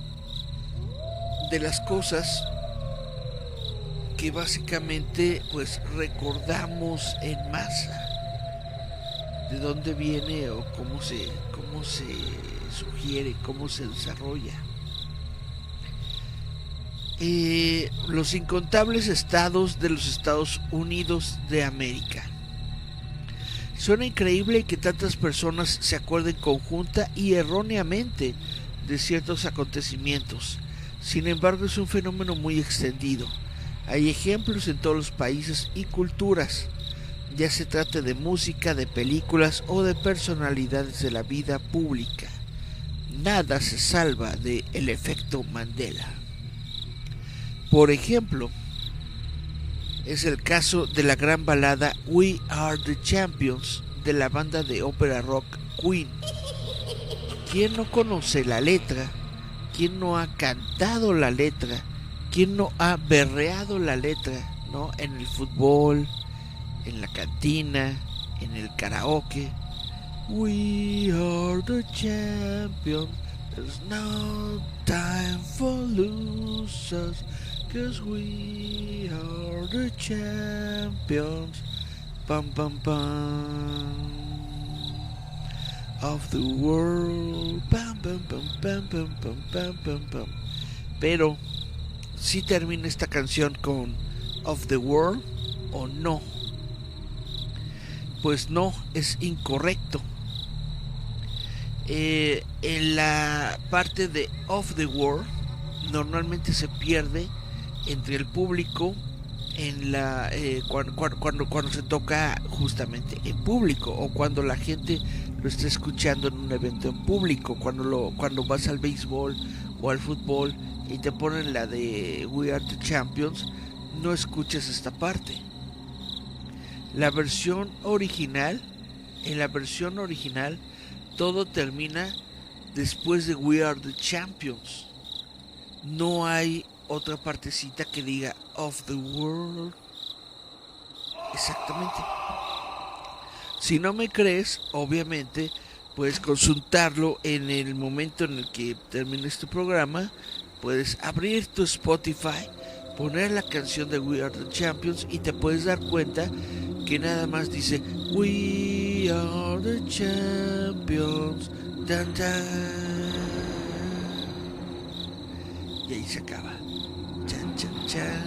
de las cosas que básicamente pues recordamos en masa. De dónde viene o cómo se sugiere, cómo se desarrolla. Los incontables estados de los Estados Unidos de América. Suena increíble que tantas personas se acuerden conjunta y erróneamente de ciertos acontecimientos. Sin embargo, es un fenómeno muy extendido. Hay ejemplos en todos los países y culturas, ya se trate de música, de películas o de personalidades de la vida pública. Nada se salva del efecto Mandela. Por ejemplo, es el caso de la gran balada We Are the Champions de la banda de ópera rock Queen. ¿Quién no conoce la letra? ¿Quién no ha cantado la letra? ¿Quién no ha berreado la letra, ¿no? En el fútbol, en la cantina, en el karaoke. We are the champions. There's no time for losers. 'Cause we are the champions. Pam pam pam. Of the world. Pam pam pam pam pam pam pam pam pam. Pero si termina esta canción con of the world o no. Pues no, es incorrecto. En la parte de of the world normalmente se pierde entre el público en la cuando se toca justamente en público, o cuando la gente lo está escuchando en un evento en público, cuando vas al béisbol o al fútbol y te ponen la de We Are the Champions, no escuchas esta parte. En la versión original todo termina después de We Are the Champions. No hay otra partecita que diga of the world. Exactamente. Si no me crees, obviamente puedes consultarlo en el momento en el que termine este programa. Puedes abrir tu Spotify, poner la canción de We Are the Champions y te puedes dar cuenta que nada más dice We are the champions. Dan, dan. Y ahí se acaba. Chan, chan, chan.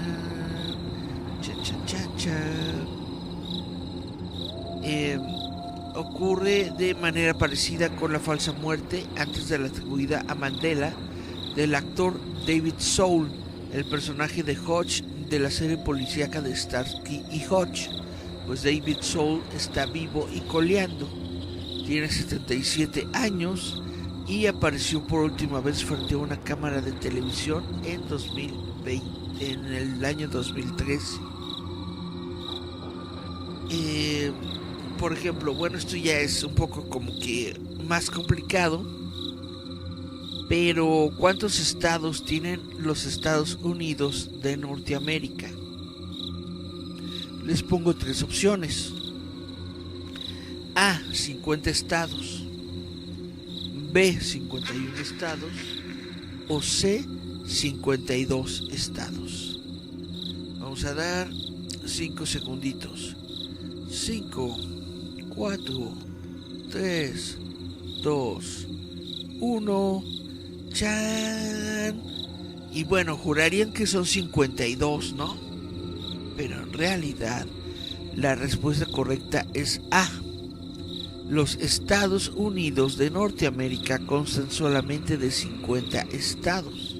Chan, chan, chan, chan. Ocurre de manera parecida con la falsa muerte antes de la atribuida a Mandela del actor David Soul, el personaje de Hodge de la serie policíaca de Starsky y Hodge. Pues David Soul está vivo y coleando. tiene 77 años y apareció por última vez frente a una cámara de televisión en 2020, en el año 2013. Por ejemplo, bueno, esto ya es un poco como que más complicado, pero ¿cuántos estados tienen los Estados Unidos de Norteamérica? Les pongo 3 opciones. A, 50 estados. B, 51 estados. O C, 52 estados. Vamos a dar 5 segunditos. 5, 4, 3, 2, 1. ¡Chan! Y bueno, jurarían que son 52, ¿no? Pero en realidad la respuesta correcta es A. Los Estados Unidos de Norteamérica constan solamente de 50 estados.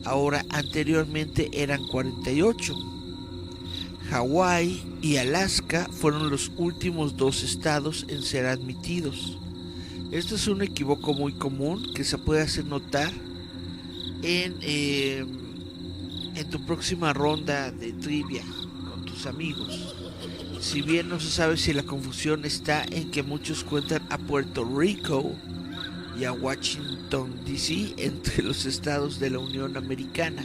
Ahora, anteriormente eran 48. Hawái y Alaska fueron los últimos 2 estados en ser admitidos. Esto es un equívoco muy común que se puede hacer notar en tu próxima ronda de trivia con tus amigos. Si bien no se sabe si la confusión está en que muchos cuentan a Puerto Rico y a Washington DC entre los estados de la Unión Americana.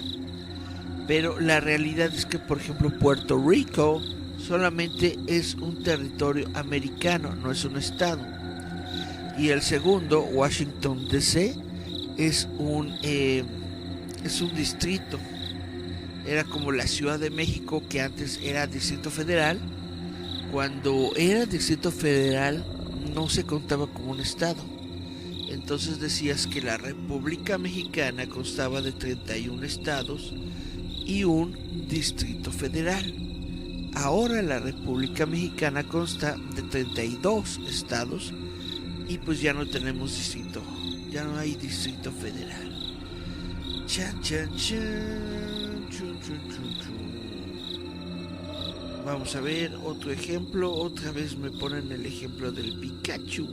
Pero la realidad es que, por ejemplo, Puerto Rico solamente es un territorio americano, no es un estado. Y el segundo, Washington DC, es un distrito. Era como la Ciudad de México, que antes era Distrito Federal. Cuando era Distrito Federal no se contaba como un estado. Entonces decías que la República Mexicana constaba de 31 estados y un Distrito Federal. Ahora la República Mexicana consta de 32 estados y pues ya no tenemos distrito, ya no hay Distrito Federal. Chan, chan, chan, chun, chun, chun, chun. Vamos a ver otro ejemplo. Otra vez me ponen el ejemplo del Pikachu.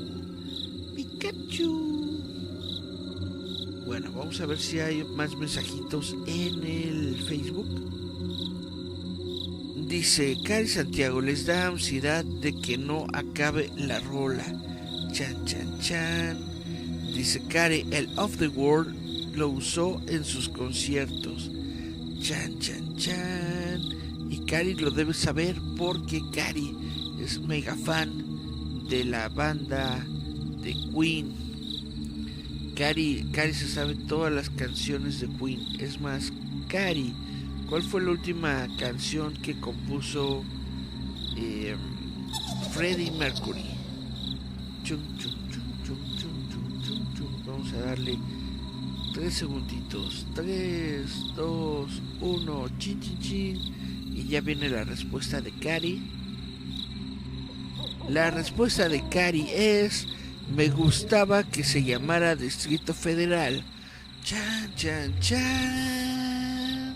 Bueno, vamos a ver si hay más mensajitos en el Facebook. Dice Cari Santiago, les da ansiedad de que no acabe la rola. Chan, chan, chan. Dice Cari, el Off the World lo usó en sus conciertos. Chan, chan, chan. Y Cari lo debe saber porque Cari es mega fan de la banda de Queen. Cari se sabe todas las canciones de Queen. Es más, Cari, ¿cuál fue la última canción que compuso Freddie Mercury? Chum, chum, chum, chum, chum, chum, chum, chum. Vamos a darle 3 segunditos. 3, 2, 1, chin, chin, chin. Y ya viene la respuesta de Cari. La respuesta de Cari es: me gustaba que se llamara Distrito Federal. Chan, chan, chan.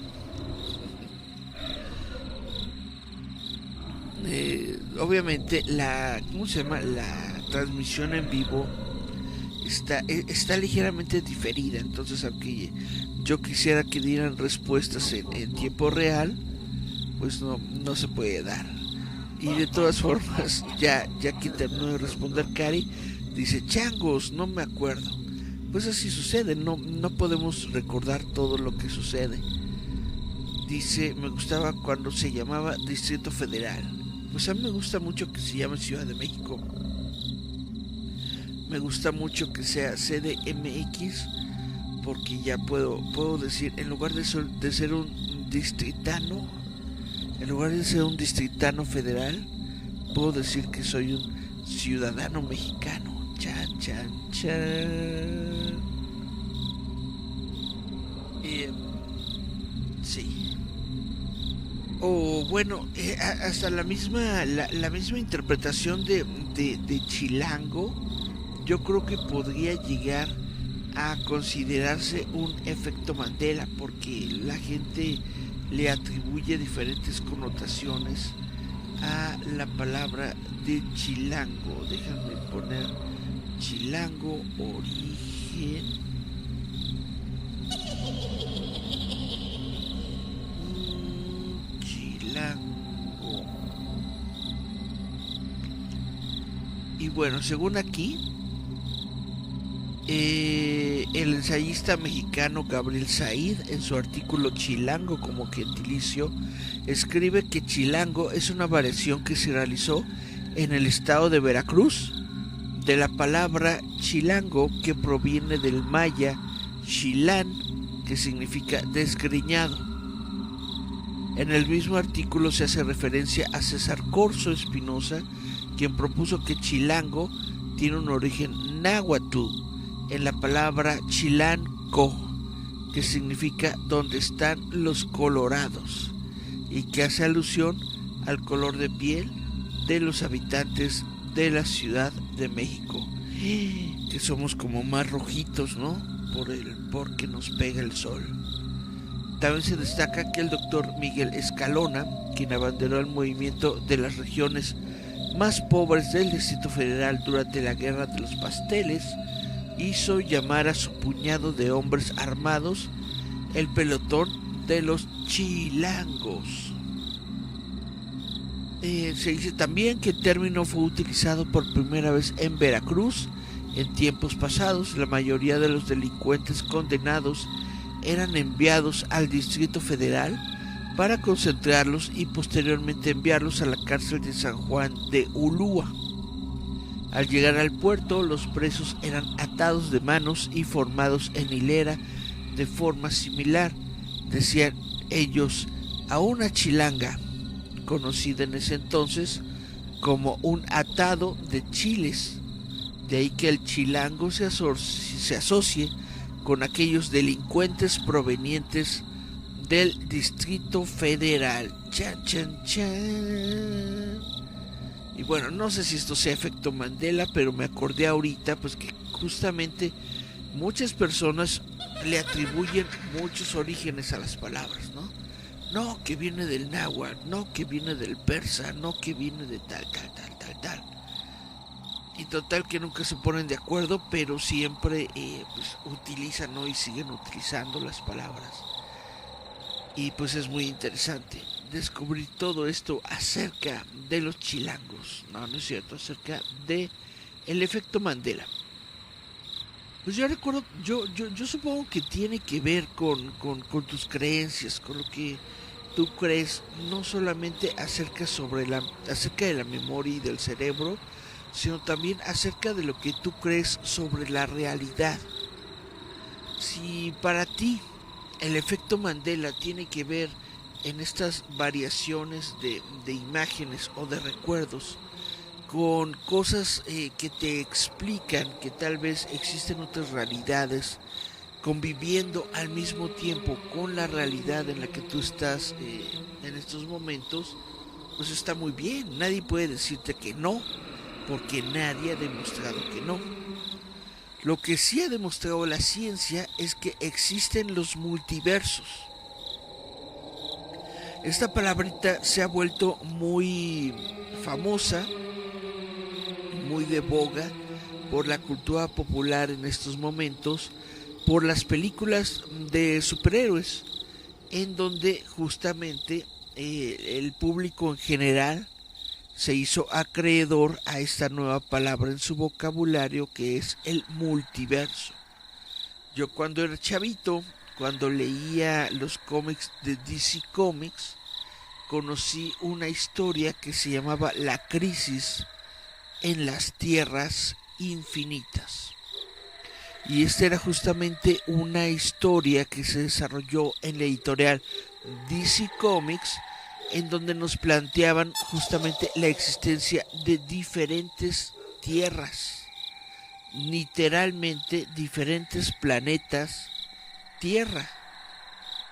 Obviamente la transmisión en vivo está ligeramente diferida. Entonces, aunque yo quisiera que dieran respuestas en tiempo real, pues no se puede dar. Y de todas formas, ya que terminó de responder Cari, dice: changos, no me acuerdo. Pues así sucede, no podemos recordar todo lo que sucede. Dice: me gustaba cuando se llamaba Distrito Federal. Pues a mí me gusta mucho que se llame Ciudad de México. Me gusta mucho que sea CDMX, porque ya puedo decir, en lugar de ser un distritano, en lugar de ser un distritano federal, puedo decir que soy un ciudadano mexicano. Chan, chan, chan. Sí. O bueno, hasta la misma interpretación de Chilango, yo creo que podría llegar a considerarse un efecto Mandela, porque la gente le atribuye diferentes connotaciones a la palabra de chilango. Déjame poner chilango, origen. Chilango. Y bueno, según aquí, el ensayista mexicano Gabriel Said, en su artículo Chilango como gentilicio, escribe que chilango es una variación que se realizó en el estado de Veracruz de la palabra chilango, que proviene del maya chilán, que significa desgreñado. En el mismo artículo se hace referencia a César Corzo Espinosa, quien propuso que chilango tiene un origen náhuatl en la palabra chilanco, que significa donde están los colorados, y que hace alusión al color de piel de los habitantes de la Ciudad de México, que somos como más rojitos, ¿no? Porque nos pega el sol. También se destaca que el doctor Miguel Escalona, quien abanderó el movimiento de las regiones más pobres del Distrito Federal durante la Guerra de los Pasteles, hizo llamar a su puñado de hombres armados el pelotón de los chilangos. Se dice también que el término fue utilizado por primera vez en Veracruz en tiempos pasados. La mayoría de los delincuentes condenados eran enviados al Distrito Federal para concentrarlos y posteriormente enviarlos a la cárcel de San Juan de Ulúa. Al llegar al puerto, los presos eran atados de manos y formados en hilera de forma similar, decían ellos, a una chilanga, conocida en ese entonces como un atado de chiles. De ahí que el chilango se asocie con aquellos delincuentes provenientes del Distrito Federal. Chan, chan, chan. Y bueno, no sé si esto sea efecto Mandela, pero me acordé ahorita pues que justamente muchas personas le atribuyen muchos orígenes a las palabras, ¿no? No, que viene del náhuatl, no, que viene del persa, no, que viene de tal. Y total que nunca se ponen de acuerdo, pero siempre pues utilizan, ¿no? Y siguen utilizando las palabras. Y pues es muy interesante descubrir todo esto acerca de los chilangos. No es cierto, acerca de el efecto Mandela. Pues yo recuerdo, yo supongo que tiene que ver con tus creencias, con lo que tú crees, no solamente acerca de la memoria y del cerebro, sino también acerca de lo que tú crees sobre la realidad. Si para ti el efecto Mandela tiene que ver en estas variaciones de imágenes o de recuerdos con cosas que te explican que tal vez existen otras realidades conviviendo al mismo tiempo con la realidad en la que tú estás en estos momentos, pues está muy bien. Nadie puede decirte que no, porque nadie ha demostrado que no. Lo que sí ha demostrado la ciencia es que existen los multiversos. Esta palabrita se ha vuelto muy famosa, muy de boga por la cultura popular en estos momentos, por las películas de superhéroes, en donde justamente el público en general se hizo acreedor a esta nueva palabra en su vocabulario, que es el multiverso. Yo cuando era chavito, cuando leía los cómics de DC Comics, conocí una historia que se llamaba La Crisis en las Tierras Infinitas. Y esta era justamente una historia que se desarrolló en la editorial DC Comics, en donde nos planteaban justamente la existencia de diferentes tierras, literalmente diferentes planetas Tierra,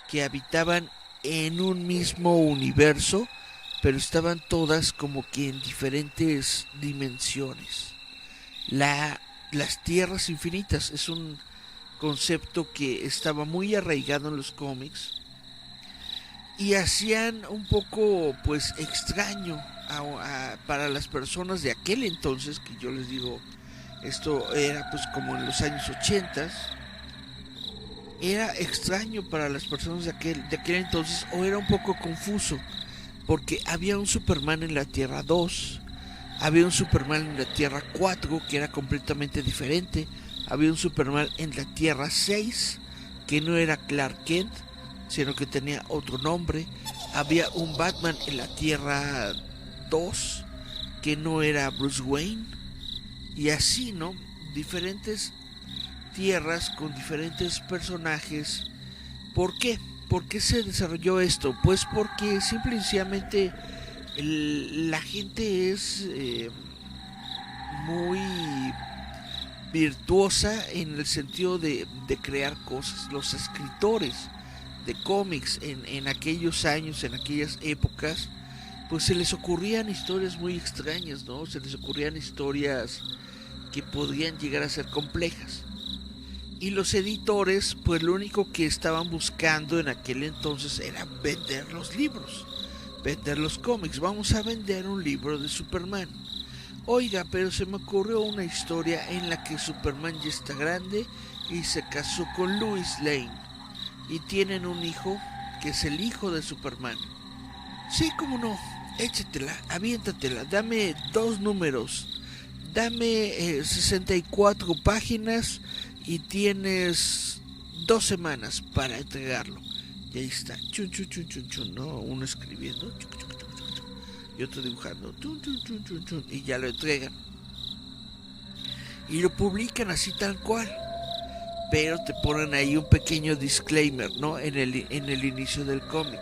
que habitaban en un mismo universo, pero estaban todas como que en diferentes dimensiones. Las tierras infinitas es un concepto que estaba muy arraigado en los cómics y hacían un poco pues extraño para las personas de aquel entonces, que yo les digo, esto era pues como en los años 80, era extraño para las personas de aquel entonces, o era un poco confuso, porque había un Superman en la Tierra 2, había un Superman en la Tierra 4 que era completamente diferente, había un Superman en la Tierra 6 que no era Clark Kent, sino que tenía otro nombre, había un Batman en la Tierra 2 que no era Bruce Wayne, y así, ¿no? Diferentes tierras con diferentes personajes. ¿Por qué? ¿Por qué se desarrolló esto? Pues porque simple y sencillamente la gente es muy virtuosa en el sentido de crear cosas. Los escritores de cómics en aquellos años, en aquellas épocas, pues se les ocurrían historias muy extrañas, ¿no? Se les ocurrían historias que podrían llegar a ser complejas. Y los editores, pues lo único que estaban buscando en aquel entonces era vender los libros, vender los cómics. Vamos a vender un libro de Superman. Oiga, pero se me ocurrió una historia en la que Superman ya está grande y se casó con Lois Lane y tienen un hijo que es el hijo de Superman. Sí, cómo no, échatela, aviéntatela, dame 2 números, dame 64 páginas y tienes 2 semanas para entregarlo. Y ahí está, chun, chun, chun, chun, chun, ¿no? Uno escribiendo, chun, chun, chun, chun, chun, y otro dibujando, chun, chun, chun, chun, chun, y ya lo entregan. Y lo publican así tal cual. Pero te ponen ahí un pequeño disclaimer, ¿no? En el inicio del cómic.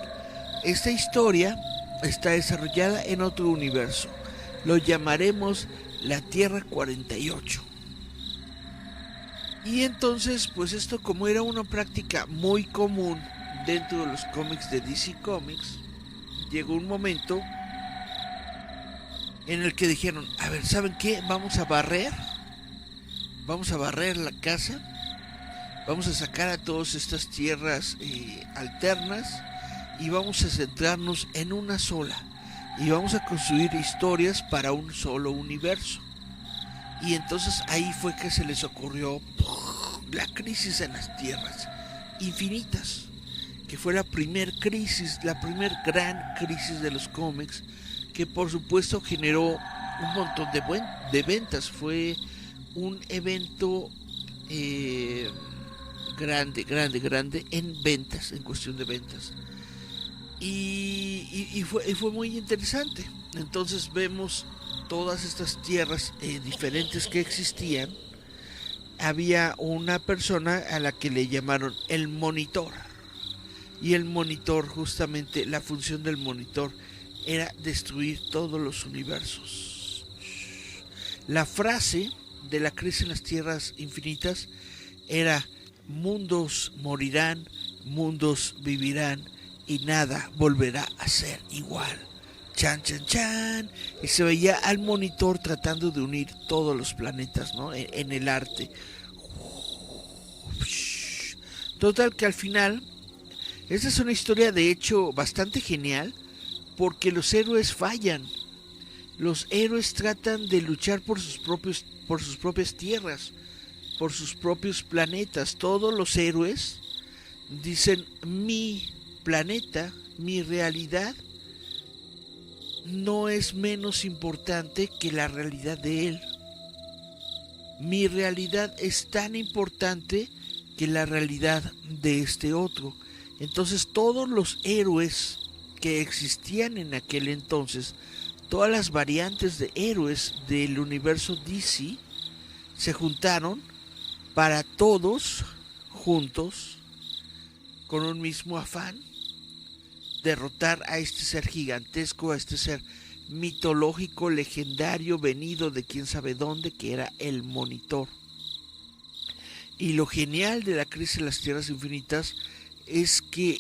Esta historia está desarrollada en otro universo. Lo llamaremos la Tierra 48. Y entonces, pues esto, como era una práctica muy común dentro de los cómics de DC Comics, llegó un momento en el que dijeron, a ver, ¿saben qué? Vamos a barrer la casa, vamos a sacar a todas estas tierras alternas y vamos a centrarnos en una sola y vamos a construir historias para un solo universo. Y entonces ahí fue que se les ocurrió la crisis en las tierras infinitas, que fue la primer crisis, la primer gran crisis de los cómics, que por supuesto generó un montón de ventas. Fue un evento grande en ventas, en cuestión de ventas. Y fue muy interesante. Entonces vemos todas estas tierras diferentes que existían. Había una persona a la que le llamaron el monitor. Y el monitor, justamente la función del monitor era destruir todos los universos. La frase de la crisis en las tierras infinitas era: mundos morirán, mundos vivirán y nada volverá a ser igual. Chan, chan, chan. Y se veía al monitor tratando de unir todos los planetas, ¿no? En el arte. Total, que al final, esta es una historia de hecho bastante genial, porque los héroes fallan. Los héroes tratan de luchar por sus propias tierras, por sus propios planetas. Todos los héroes dicen: mi planeta, mi realidad no es menos importante que la realidad de él. Mi realidad es tan importante que la realidad de este otro. Entonces todos los héroes que existían en aquel entonces, todas las variantes de héroes del universo DC, se juntaron para todos juntos, con un mismo afán: derrotar a este ser gigantesco, a este ser mitológico, legendario, venido de quién sabe dónde, que era el monitor. Y lo genial de la crisis de las tierras infinitas es que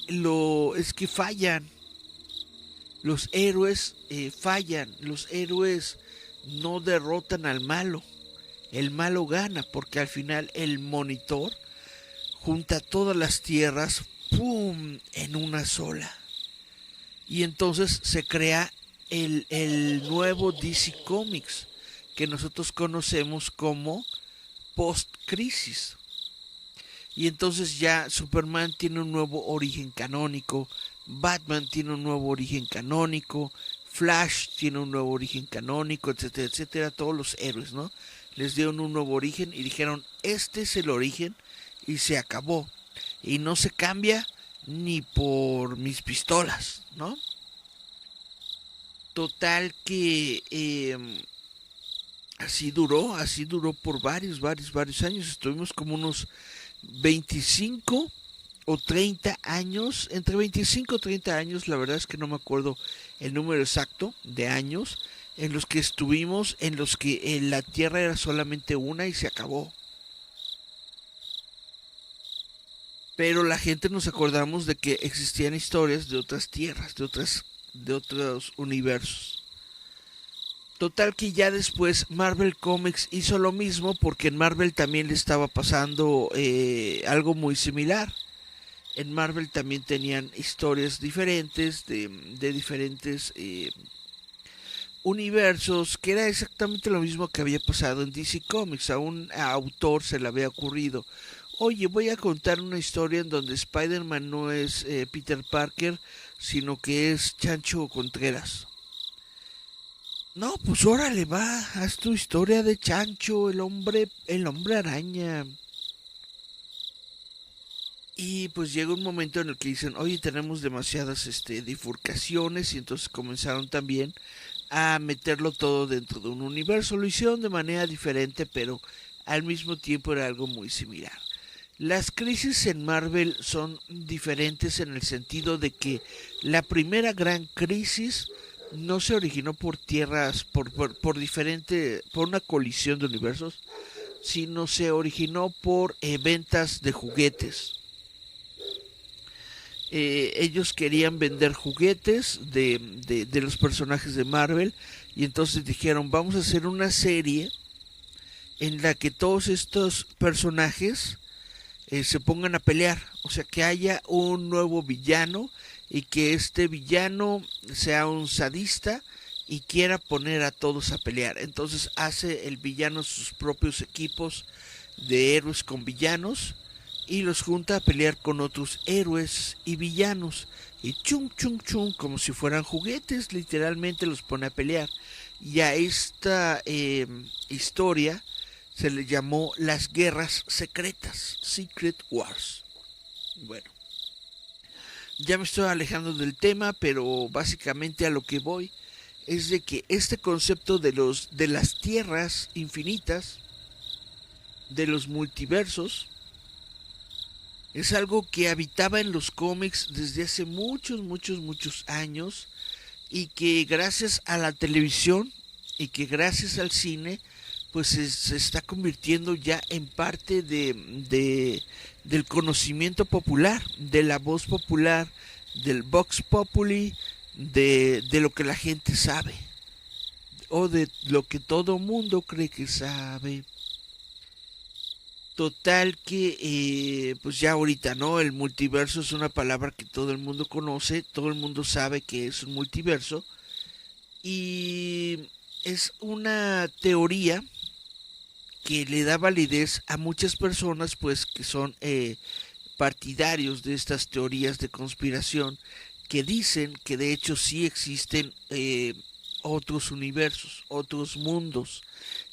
fallan. Los héroes fallan. Los héroes no derrotan al malo. El malo gana, porque al final el monitor junta todas las tierras, ¡pum!, en una sola. Y entonces se crea el nuevo DC Comics, que nosotros conocemos como post-crisis. Y entonces ya Superman tiene un nuevo origen canónico, Batman tiene un nuevo origen canónico, Flash tiene un nuevo origen canónico, etcétera, etcétera. Todos los héroes, ¿no? Les dieron un nuevo origen y dijeron, este es el origen y se acabó. Y no se cambia ni por mis pistolas, ¿no? Total que así duró por varios años. Estuvimos como unos 25 o 30 años, entre 25 o 30 años, la verdad es que no me acuerdo el número exacto de años, en los que estuvimos, en los que la Tierra era solamente una y se acabó. Pero la gente nos acordamos de que existían historias de otras tierras, de otros universos. Total que ya después Marvel Comics hizo lo mismo, porque en Marvel también le estaba pasando algo muy similar. En Marvel también tenían historias diferentes de diferentes universos, que era exactamente lo mismo que había pasado en DC Comics. A un autor se le había ocurrido, oye, voy a contar una historia en donde Spider-Man no es Peter Parker, sino que es Chancho Contreras. No, pues órale, va, haz tu historia de Chancho, el hombre araña. Y pues llega un momento en el que dicen, oye, tenemos demasiadas bifurcaciones, y entonces comenzaron también a meterlo todo dentro de un universo. Lo hicieron de manera diferente, pero al mismo tiempo era algo muy similar. Las crisis en Marvel son diferentes en el sentido de que la primera gran crisis no se originó por tierras, por una colisión de universos, sino se originó por ventas de juguetes. Ellos querían vender juguetes de los personajes de Marvel, y entonces dijeron, vamos a hacer una serie en la que todos estos personajes se pongan a pelear, o sea, que haya un nuevo villano y que este villano sea un sadista y quiera poner a todos a pelear. Entonces hace el villano sus propios equipos de héroes con villanos y los junta a pelear con otros héroes y villanos, y chum chum chum, como si fueran juguetes, literalmente los pone a pelear. Y a esta historia se le llamó las guerras secretas, Secret Wars. Bueno, ya me estoy alejando del tema, pero básicamente a lo que voy es de que este concepto de las tierras infinitas, de los multiversos, es algo que habitaba en los cómics desde hace muchos años, y que gracias a la televisión y que gracias al cine pues se está convirtiendo ya en parte del conocimiento popular, de la voz popular, del Vox Populi, de lo que la gente sabe, o de lo que todo mundo cree que sabe. Total que pues ya ahorita, ¿no? El multiverso es una palabra que todo el mundo conoce, todo el mundo sabe que es un multiverso, y es una teoría que le da validez a muchas personas, pues, que son partidarios de estas teorías de conspiración, que dicen que de hecho sí existen otros universos, otros mundos,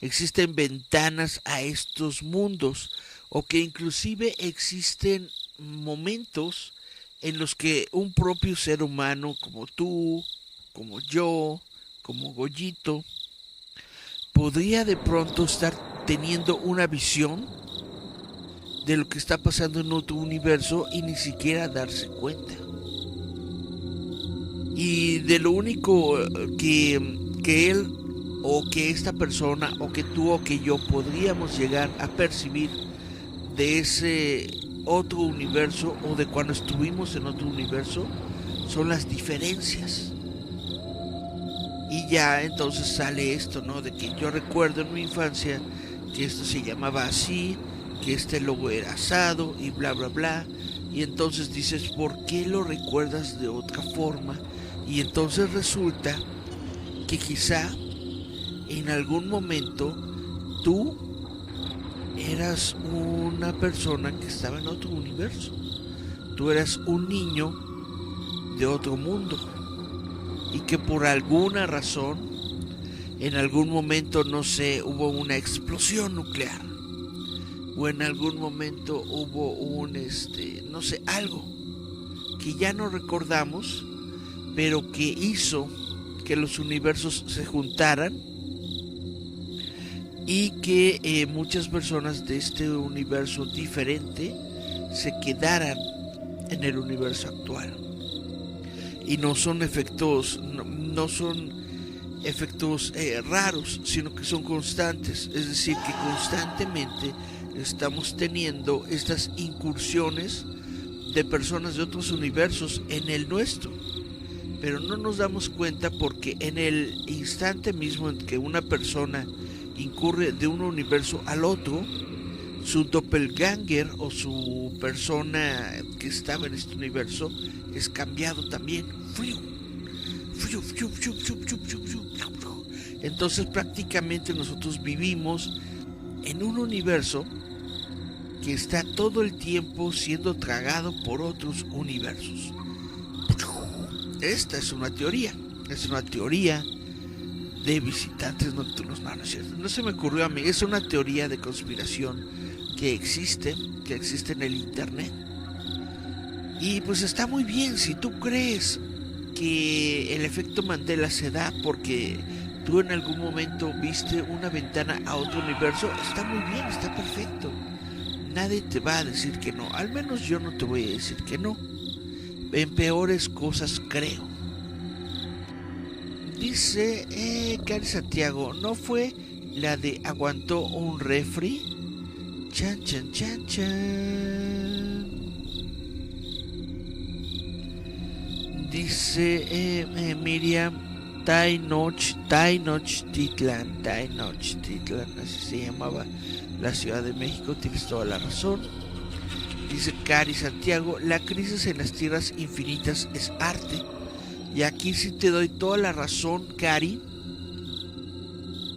existen ventanas a estos mundos, o que inclusive existen momentos en los que un propio ser humano, como tú, como yo, como Goyito, podría de pronto estar teniendo una visión de lo que está pasando en otro universo y ni siquiera darse cuenta. Y de lo único que él, o que esta persona, o que tú, o que yo podríamos llegar a percibir de ese otro universo, o de cuando estuvimos en otro universo, son las diferencias. Y ya entonces sale esto, ¿no? De que yo recuerdo en mi infancia que esto se llamaba así, que este logo era asado y bla bla bla. Y entonces dices, ¿por qué lo recuerdas de otra forma? Y entonces resulta que quizá en algún momento tú eras una persona que estaba en otro universo. Tú eras un niño de otro mundo y que por alguna razón, en algún momento, no sé, hubo una explosión nuclear o en algún momento hubo un, no sé, algo que ya no recordamos, pero que hizo que los universos se juntaran y que muchas personas de este universo diferente se quedaran en el universo actual. Y no son efectos, no son efectos raros, sino que son constantes. Es decir, que constantemente estamos teniendo estas incursiones de personas de otros universos en el nuestro, pero no nos damos cuenta porque en el instante mismo en que una persona incurre de un universo al otro, su doppelganger o su persona que estaba en este universo es cambiado también. Entonces prácticamente nosotros vivimos en un universo que está todo el tiempo siendo tragado por otros universos. Esta es una teoría de visitantes nocturnos. No es cierto, no se me ocurrió a mí, es una teoría de conspiración que existe en el internet. Y pues está muy bien. Si tú crees que el efecto Mandela se da porque tú en algún momento viste una ventana a otro universo, está muy bien, está perfecto. Nadie te va a decir que no, al menos yo no te voy a decir que no. En peores cosas creo. Dice Cari Santiago, ¿no fue la de aguantó un refri? Chan, chan, chan, chan. Dice Miriam, Tenochtitlan, así se llamaba la Ciudad de México, tienes toda la razón. Dice Cari Santiago, la crisis en las tierras infinitas es arte. Y aquí sí te doy toda la razón, Cari,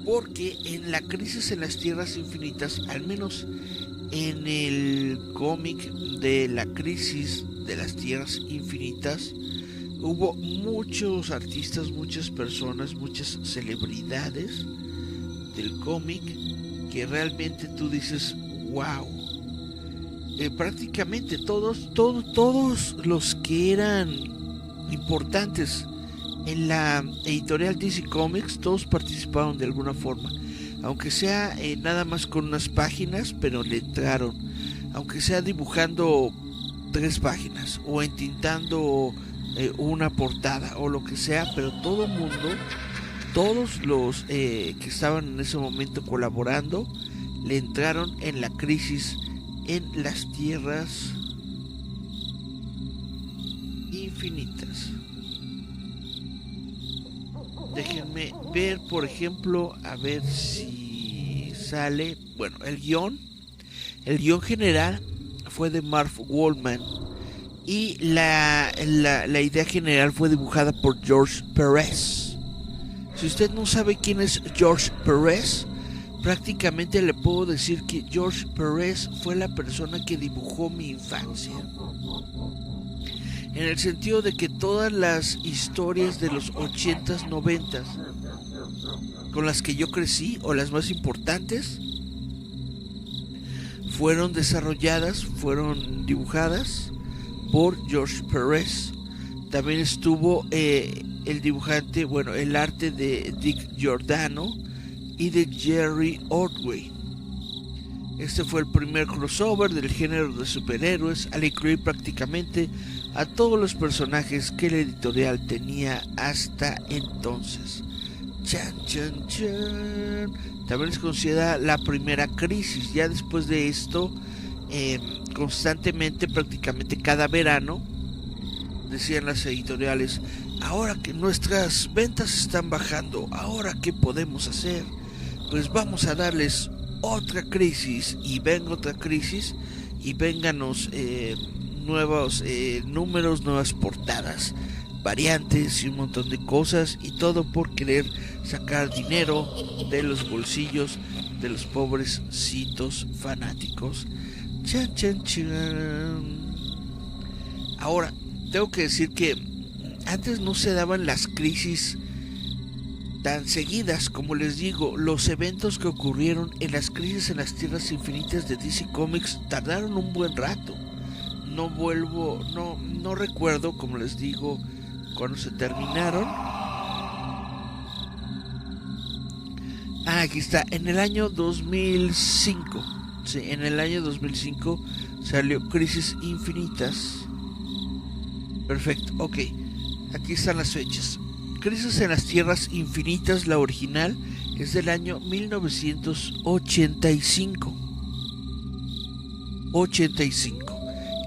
porque en la crisis en las tierras infinitas, al menos en el cómic de la crisis de las tierras infinitas, hubo muchos artistas, muchas personas, muchas celebridades del cómic que realmente tú dices, wow. Prácticamente todos los que eran importantes en la editorial DC Comics, todos participaron de alguna forma, aunque sea nada más con unas páginas, pero le entraron, aunque sea dibujando 3 páginas o entintando una portada o lo que sea, pero todo el mundo, todos los que estaban en ese momento colaborando, le entraron en la crisis en las tierras infinitas. Déjenme ver, por ejemplo, a ver si sale. Bueno, el guión general fue de Marv Wolfman y la idea general fue dibujada por George Perez. Si usted no sabe quién es George Perez, prácticamente le puedo decir que George Perez fue la persona que dibujó mi infancia. En el sentido de que todas las historias de los 80s, 90s con las que yo crecí, o las más importantes, fueron desarrolladas, fueron dibujadas por George Perez. También estuvo el dibujante, bueno, el arte de Dick Giordano y de Jerry Ordway. Este fue el primer crossover del género de superhéroes, al incluir prácticamente a todos los personajes que la editorial tenía hasta entonces. Chan, chan, chan. También es considerada la primera crisis. Ya después de esto, constantemente, prácticamente cada verano, decían las editoriales: ahora que nuestras ventas están bajando, ¿ahora qué podemos hacer? Pues vamos a darles otra crisis, y venga otra crisis, y vénganos nuevos números, nuevas portadas, variantes y un montón de cosas, y todo por querer sacar dinero de los bolsillos de los pobrecitos fanáticos. Chan, chan, chan. Ahora, tengo que decir que antes no se daban las crisis tan seguidas. Como les digo, los eventos que ocurrieron en las crisis en las Tierras Infinitas de DC Comics tardaron un buen rato. No recuerdo, como les digo, cuando se terminaron. Aquí está, en el año 2005. Sí, en el año 2005 salió Crisis Infinitas. Perfecto, ok. Aquí están las fechas. Crisis en las Tierras Infinitas, la original, es del año 1985. 85.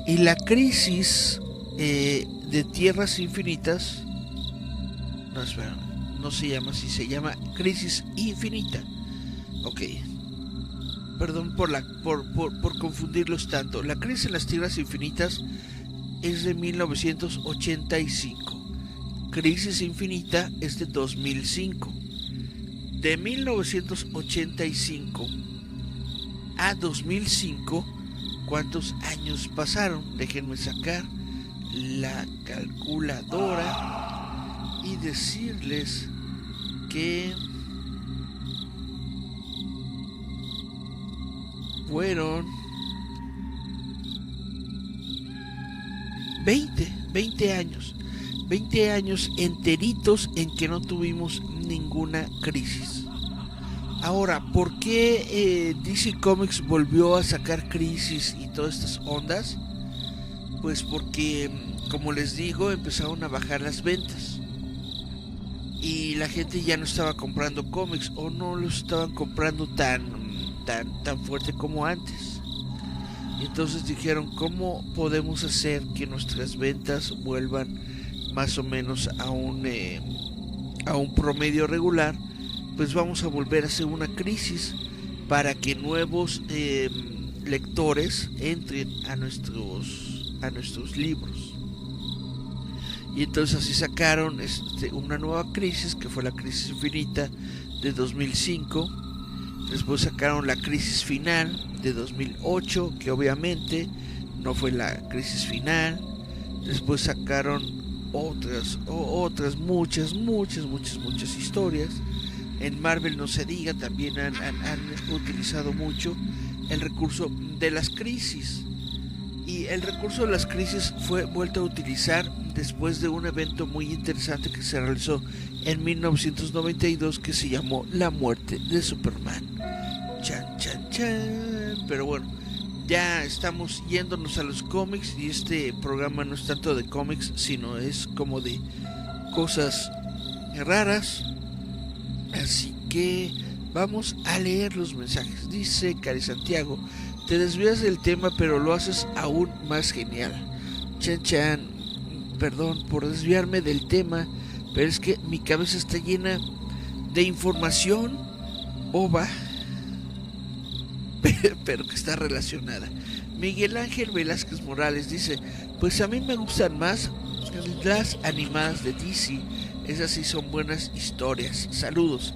Y la Crisis de Tierras Infinitas, no, espera, no se llama así, se llama Crisis Infinita. Ok. Perdón por confundirlos tanto. La Crisis en las Tierras Infinitas es de 1985. Crisis Infinita es de 2005. De 1985 a 2005, ¿cuántos años pasaron? Déjenme sacar la calculadora y decirles que fueron 20 años. 20 años enteritos en que no tuvimos ninguna crisis. Ahora, ¿por qué DC Comics volvió a sacar crisis y todas estas ondas? Pues porque, como les digo, empezaron a bajar las ventas. Y la gente ya no estaba comprando cómics, o no los estaban comprando tan fuerte como antes. Y entonces dijeron, ¿cómo podemos hacer que nuestras ventas vuelvan más o menos a un promedio regular? Pues vamos a volver a hacer una crisis para que nuevos lectores entren a nuestros libros. Y entonces así sacaron una nueva crisis, que fue la Crisis Infinita de 2005. Después sacaron la Crisis Final de 2008, que obviamente no fue la crisis final. Después sacaron otras muchas historias. En Marvel no se diga, también han utilizado mucho el recurso de las crisis. Y el recurso de las crisis fue vuelto a utilizar después de un evento muy interesante que se realizó en 1992, que se llamó La Muerte de Superman. Chan, chan, chan. Pero bueno, ya estamos yéndonos a los cómics, y este programa no es tanto de cómics, sino es como de cosas raras. Así que vamos a leer los mensajes. Dice Cari Santiago: te desvías del tema, pero lo haces aún más genial. Chan chan, perdón por desviarme del tema, pero es que mi cabeza está llena de información boba, pero que está relacionada. Miguel Ángel Velázquez Morales dice: pues a mí me gustan más las animadas de DC. Esas sí son buenas historias. Saludos.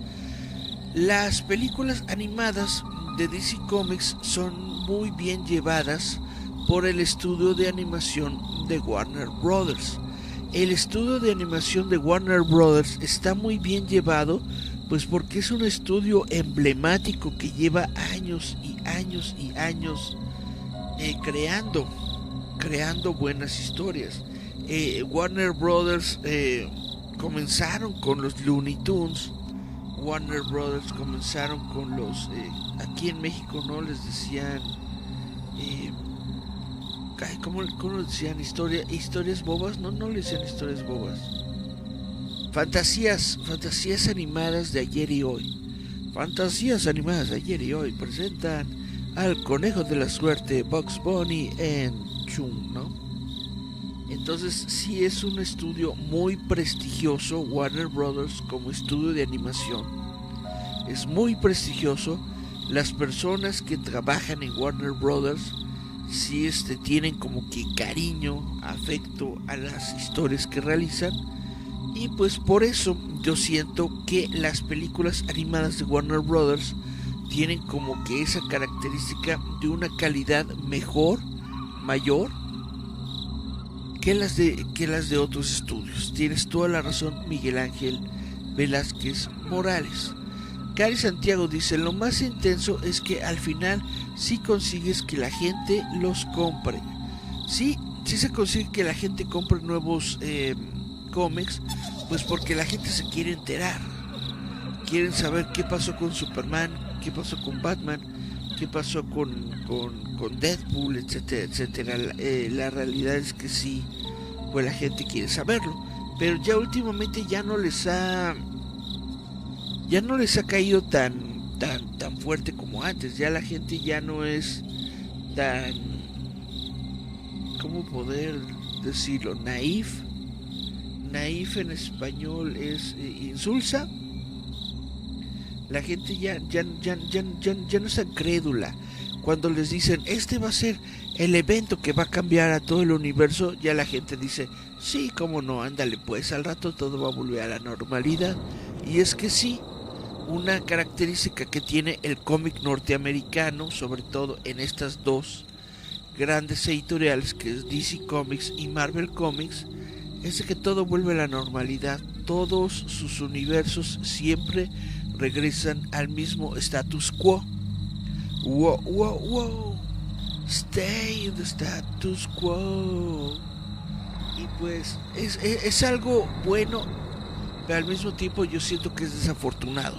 Las películas animadas de DC Comics son muy bien llevadas por el estudio de animación de Warner Brothers. El estudio de animación de Warner Brothers está muy bien llevado, pues porque es un estudio emblemático que lleva años y años y años creando buenas historias. Warner Brothers comenzaron con los Looney Tunes. Warner Brothers comenzaron con los aquí en México no les decían ¿cómo decían? Historias bobas. No le decían historias bobas. Fantasías animadas de ayer y hoy. Fantasías animadas de ayer y hoy presentan al conejo de la suerte, Bugs Bunny en Chum, ¿no? Entonces sí es un estudio muy prestigioso. Warner Brothers como estudio de animación es muy prestigioso. Las personas que trabajan en Warner Brothers sí tienen como que cariño, afecto a las historias que realizan. Y pues por eso yo siento que las películas animadas de Warner Brothers tienen como que esa característica de una calidad mayor que las de otros estudios. Tienes toda la razón, Miguel Ángel Velázquez Morales. Cari Santiago dice: lo más intenso es que al final sí consigues que la gente los compre. Sí se consigue que la gente compre nuevos cómics, pues porque la gente se quiere enterar. Quieren saber qué pasó con Superman, qué pasó con Batman, qué pasó con Deadpool, etcétera, etcétera. La realidad es que sí, pues la gente quiere saberlo. Pero ya últimamente ya no les ha caído tan fuerte como antes. Ya la gente ya no es tan, ¿cómo poder decirlo? Naif en español es insulsa. La gente ya no es tan crédula. Cuando les dicen, este va a ser el evento que va a cambiar a todo el universo, ya la gente dice, sí, cómo no, ándale pues, al rato todo va a volver a la normalidad. Y es que sí, una característica que tiene el cómic norteamericano, sobre todo en estas dos grandes editoriales, que es DC Comics y Marvel Comics, es de que todo vuelve a la normalidad. Todos sus universos siempre regresan al mismo status quo. Wow. Stay in the status quo. Y pues es algo bueno, pero al mismo tiempo yo siento que es desafortunado.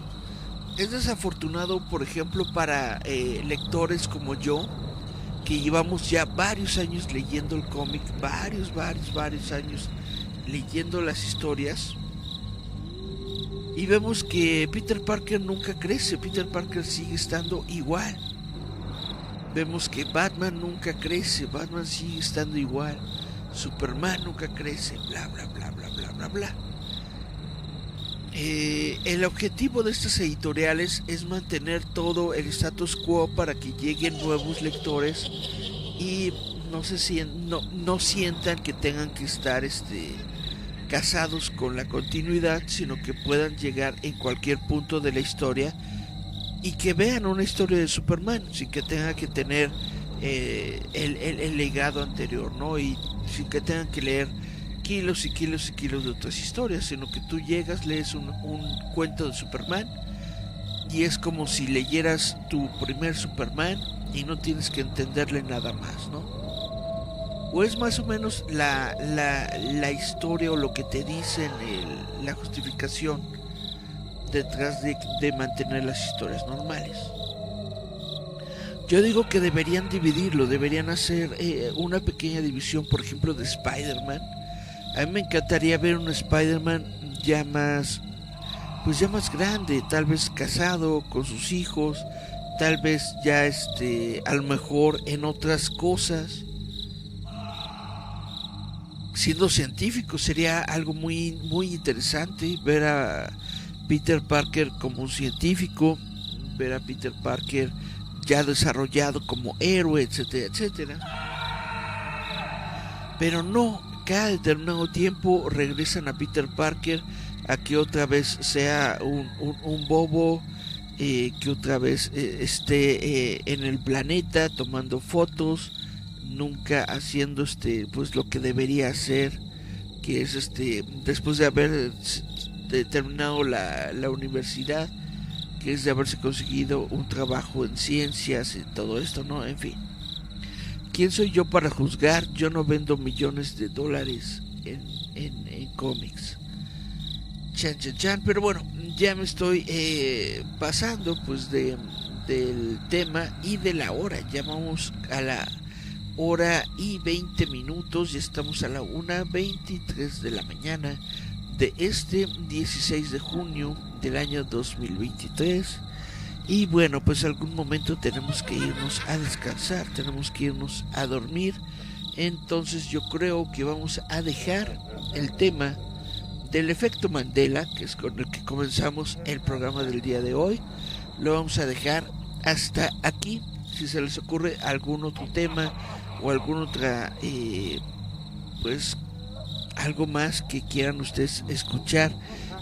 Es desafortunado, por ejemplo, para lectores como yo, que llevamos ya varios años leyendo el cómic, varios años leyendo las historias, y vemos que Peter Parker nunca crece. Peter Parker sigue estando igual. Vemos que Batman nunca crece, Batman sigue estando igual. Superman nunca crece, bla bla bla bla bla bla bla. El objetivo de estas editoriales es mantener todo el status quo para que lleguen nuevos lectores y no sientan que tengan que estar casados con la continuidad, sino que puedan llegar en cualquier punto de la historia y que vean una historia de Superman sin que tenga que tener el legado anterior, ¿no? Y sin que tengan que leer kilos y kilos y kilos de otras historias, sino que tú llegas, lees un cuento de Superman y es como si leyeras tu primer Superman y no tienes que entenderle nada más, ¿no? O es más o menos la historia o lo que te dicen, la justificación detrás de mantener las historias normales. Yo digo que deberían dividirlo, deberían hacer una pequeña división, por ejemplo, de Spider-Man. A mí me encantaría ver un Spider-Man ya más grande, tal vez casado con sus hijos, tal vez ya a lo mejor en otras cosas, siendo científico. Sería algo muy interesante ver a Peter Parker como un científico, ver a Peter Parker ya desarrollado como héroe, etcétera, etcétera. Pero no, cada determinado tiempo regresan a Peter Parker a que otra vez sea un bobo, que otra vez esté en el planeta tomando fotos, nunca haciendo pues lo que debería hacer, que es después de haber terminado la universidad, que es de haberse conseguido un trabajo en ciencias y todo esto, ¿no? En fin, ¿quién soy yo para juzgar? Yo no vendo millones de dólares en cómics. Chan. Pero bueno, ya me estoy pasando pues del tema y de la hora. Ya vamos a la hora y 20 minutos. Ya estamos a la 1:23 de la mañana de 16 de junio del año 2023. Y bueno, pues algún momento tenemos que irnos a descansar, tenemos que irnos a dormir. Entonces yo creo que vamos a dejar el tema del efecto Mandela, que es con el que comenzamos el programa del día de hoy. Lo vamos a dejar hasta aquí. Si se les ocurre algún otro tema o alguna otra pues algo más que quieran ustedes escuchar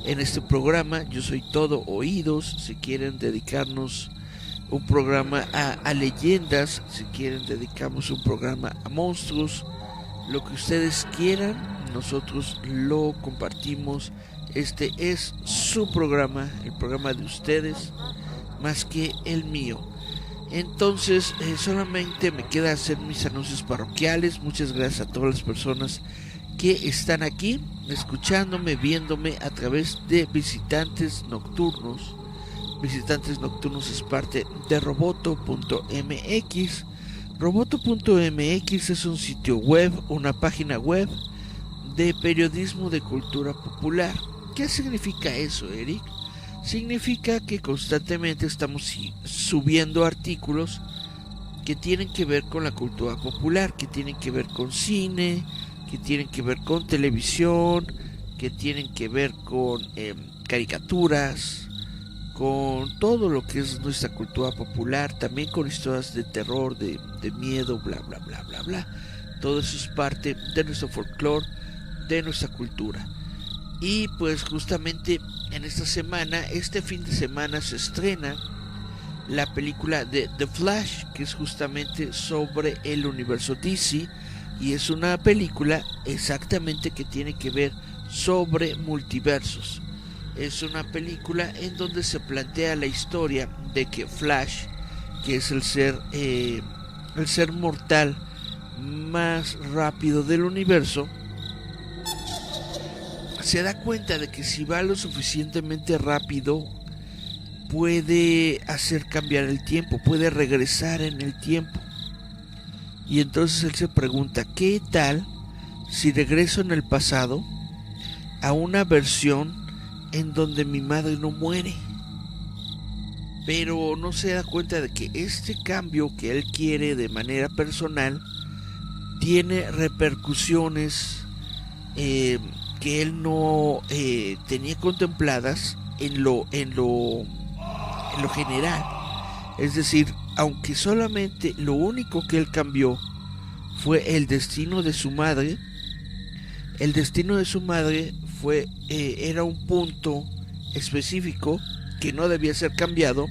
en este programa. Yo soy todo oídos. Si quieren dedicarnos un programa a leyendas, si quieren dedicamos un programa a monstruos, lo que ustedes quieran, nosotros lo compartimos. Este es su programa, el programa de ustedes, más que el mío. Entonces solamente me queda hacer mis anuncios parroquiales. Muchas gracias a todas las personas que están aquí escuchándome, viéndome a través de Visitantes Nocturnos. Visitantes Nocturnos es parte de Roboto.mx. Roboto.mx es un sitio web, una página web de periodismo de cultura popular. ¿Qué significa eso, Eric? Significa que constantemente estamos subiendo artículos que tienen que ver con la cultura popular, que tienen que ver con cine, que tienen que ver con televisión, que tienen que ver con caricaturas, con todo lo que es nuestra cultura popular, también con historias de terror, de miedo, bla bla bla bla bla. Todo eso es parte de nuestro folclore, de nuestra cultura. Y pues justamente en esta semana, este fin de semana se estrena la película de The Flash, que es justamente sobre el universo DC, y es una película exactamente que tiene que ver sobre multiversos. Es una película en donde se plantea la historia de que Flash, que es el ser mortal más rápido del universo, se da cuenta de que si va lo suficientemente rápido puede hacer cambiar el tiempo, puede regresar en el tiempo. Y entonces él se pregunta, ¿qué tal si regreso en el pasado a una versión en donde mi madre no muere? Pero no se da cuenta de que este cambio que él quiere de manera personal tiene repercusiones que él no tenía contempladas en lo general. Es decir, aunque solamente lo único que él cambió fue el destino de su madre, el destino de su madre era un punto específico que no debía ser cambiado,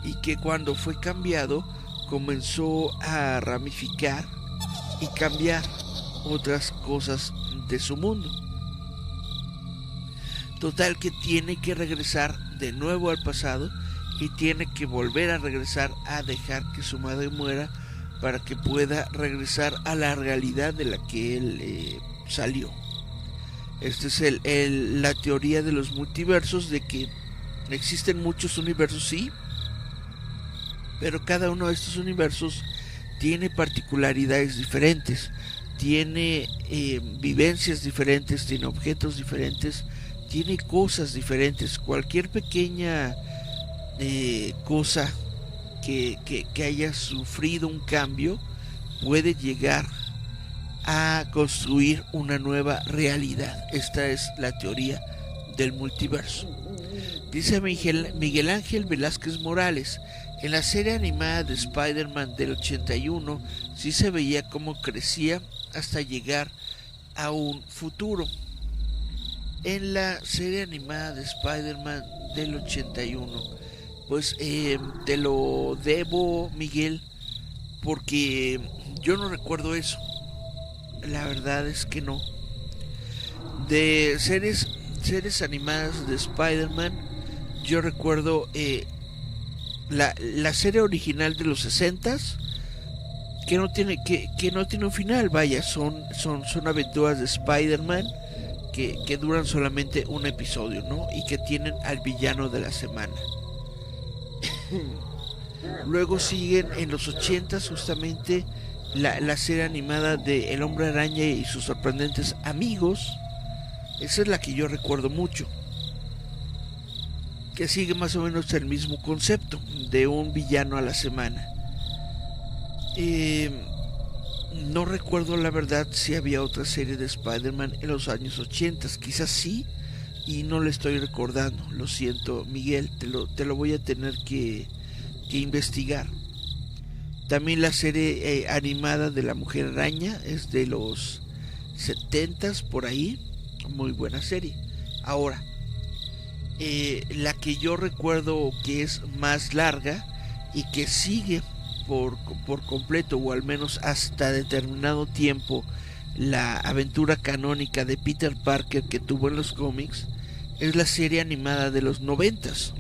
y que cuando fue cambiado comenzó a ramificar y cambiar otras cosas de su mundo. Total que tiene que regresar de nuevo al pasado y tiene que volver a regresar a dejar que su madre muera para que pueda regresar a la realidad de la que él salió. Esta es la teoría de los multiversos, de que existen muchos universos, sí, pero cada uno de estos universos tiene particularidades diferentes, tiene vivencias diferentes, tiene objetos diferentes, tiene cosas diferentes. Cualquier pequeña cosa que haya sufrido un cambio puede llegar a construir una nueva realidad. Esta es la teoría del multiverso. Dice Miguel Ángel Velázquez Morales: en la serie animada de Spider-Man del 81 sí se veía cómo crecía hasta llegar a un futuro. En la serie animada de Spider-Man del 81, pues te lo debo, Miguel, porque yo no recuerdo eso. La verdad es que no. De series animadas de Spider-Man, yo recuerdo la serie original de los 60s, que no tiene un final. Vaya, son aventuras de Spider-Man que duran solamente un episodio, ¿no? Y que tienen al villano de la semana. Luego siguen en los 80s justamente la serie animada de El Hombre Araña y sus sorprendentes amigos. Esa es la que yo recuerdo mucho, que sigue más o menos el mismo concepto de un villano a la semana. No recuerdo la verdad si había otra serie de Spider-Man en los años 80, quizás sí, y no le estoy recordando. Lo siento, Miguel, te lo voy a tener que investigar. También la serie animada de La Mujer Araña es de los 70s por ahí. Muy buena serie. Ahora, la que yo recuerdo que es más larga y que sigue por completo, o al menos hasta determinado tiempo, la aventura canónica de Peter Parker que tuvo en los cómics, es la serie animada de los 90s.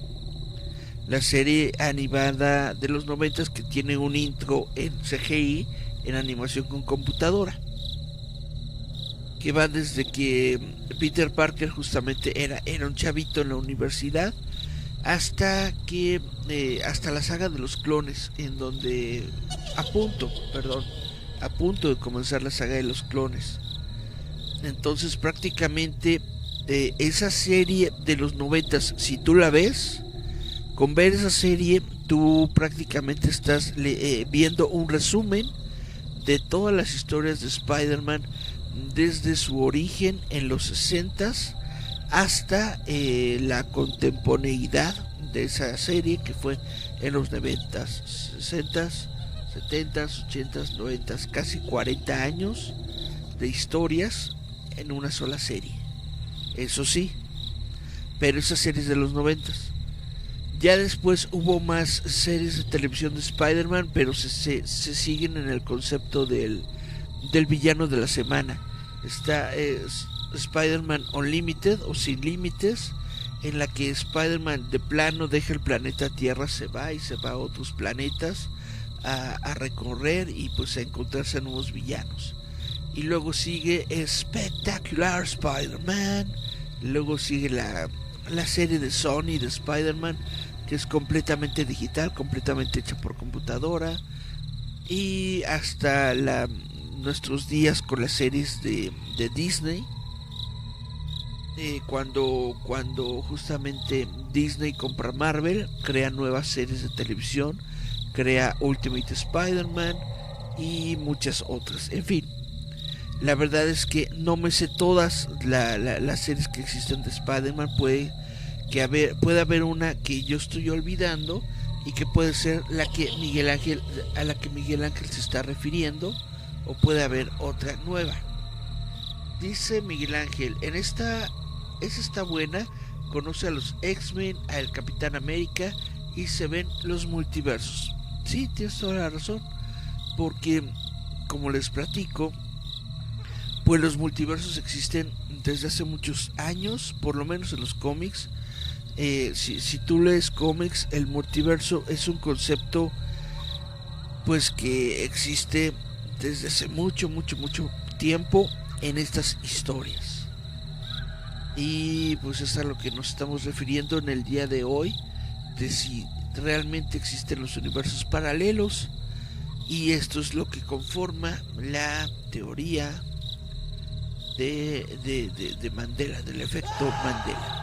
La serie animada de los 90s que tiene un intro en CGI, en animación con computadora, que va desde que Peter Parker justamente era un chavito en la universidad, hasta la saga de los clones, en donde a punto de comenzar la saga de los clones. Entonces prácticamente esa serie de los 90s, si tú la ves, con ver esa serie tú prácticamente estás viendo un resumen de todas las historias de Spider-Man, desde su origen en los 60s hasta la contemporaneidad de esa serie, que fue en los 90s, 60s, 70s, 80s, 90s, casi 40 años de historias en una sola serie. Eso sí, pero esa serie es de los 90s. Ya después hubo más series de televisión de Spider-Man, pero se siguen en el concepto del villano de la semana. Está Spider-Man Unlimited o Sin Límites, en la que Spider-Man de plano deja el planeta Tierra, se va a otros planetas a recorrer y pues a encontrarse a nuevos villanos. Y luego sigue Spectacular Spider-Man. Luego sigue la serie de Sony de Spider-Man, que es completamente digital, completamente hecha por computadora. Y hasta nuestros días con las series de Disney, cuando justamente Disney compra Marvel, crea nuevas series de televisión, crea Ultimate Spider-Man y muchas otras. En fin, la verdad es que no me sé todas las series que existen de Spider-Man. Puede haber una que yo estoy olvidando y que puede ser a la que Miguel Ángel se está refiriendo, o puede haber otra nueva. Dice Miguel Ángel, esa está buena, conoce a los X-Men, al Capitán América y se ven los multiversos. Sí, tienes toda la razón, porque como les platico, pues los multiversos existen desde hace muchos años, por lo menos en los cómics. Si tú lees cómics, el multiverso es un concepto pues que existe desde hace mucho tiempo en estas historias. Y pues es a lo que nos estamos refiriendo en el día de hoy, de si realmente existen los universos paralelos. Y esto es lo que conforma la teoría de Mandela, del efecto Mandela.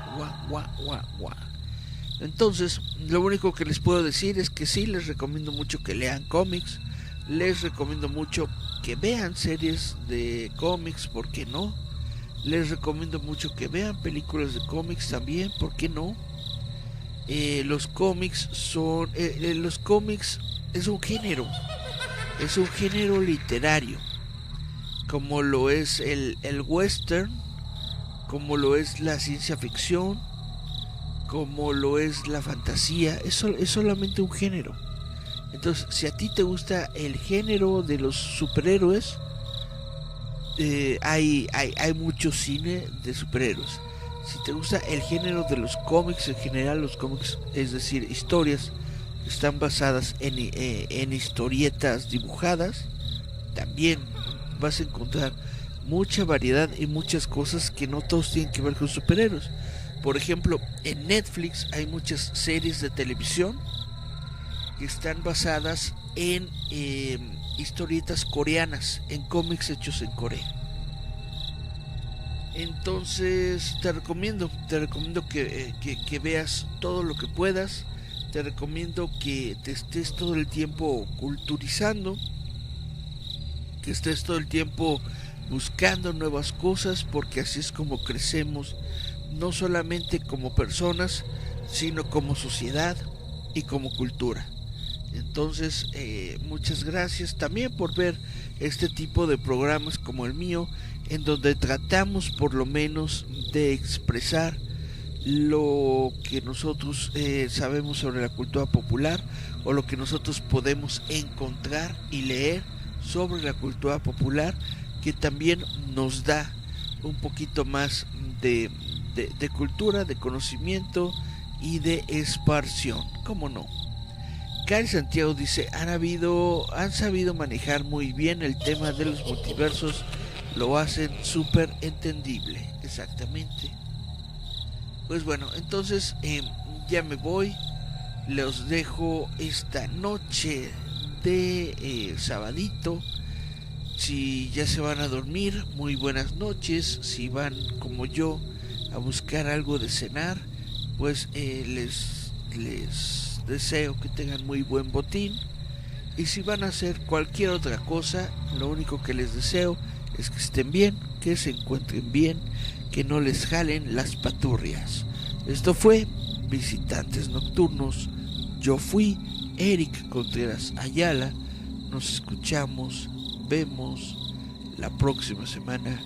Entonces, lo único que les puedo decir es que sí, les recomiendo mucho que lean cómics, les recomiendo mucho que vean series de cómics, ¿por qué no? Les recomiendo mucho que vean películas de cómics también, ¿por qué no? Los cómics es un género literario, como lo es el western, como lo es la ciencia ficción, como lo es la fantasía. Es solamente un género. Entonces, si a ti te gusta el género de los superhéroes, hay mucho cine de superhéroes. Si te gusta el género de los cómics en general, los cómics, es decir, historias que están basadas en historietas dibujadas, también vas a encontrar mucha variedad y muchas cosas que no todos tienen que ver con superhéroes. Por ejemplo, en Netflix hay muchas series de televisión que están basadas en historietas coreanas, en cómics hechos en Corea. Entonces te recomiendo que veas todo lo que puedas. Te recomiendo que te estés todo el tiempo culturizando, que estés todo el tiempo buscando nuevas cosas, porque así es como crecemos, no solamente como personas, sino como sociedad y como cultura. Entonces, muchas gracias también por ver este tipo de programas como el mío, en donde tratamos por lo menos de expresar lo que nosotros sabemos sobre la cultura popular, o lo que nosotros podemos encontrar y leer sobre la cultura popular, que también nos da un poquito más de cultura, de conocimiento y de esparción. ¿Cómo no? Cari Santiago dice, han sabido manejar muy bien el tema de los multiversos, lo hacen súper entendible. Exactamente. Pues bueno, entonces ya me voy. Los dejo esta noche de sabadito. Si ya se van a dormir, muy buenas noches. Si van como yo a buscar algo de cenar, pues les deseo que tengan muy buen botín. Y si van a hacer cualquier otra cosa, lo único que les deseo es que estén bien, que se encuentren bien, que no les jalen las paturrias. Esto fue Visitantes Nocturnos. Yo fui Eric Contreras Ayala. Nos escuchamos, vemos la próxima semana,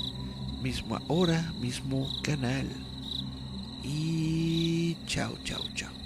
misma hora, mismo canal. Y chao, chao, chao.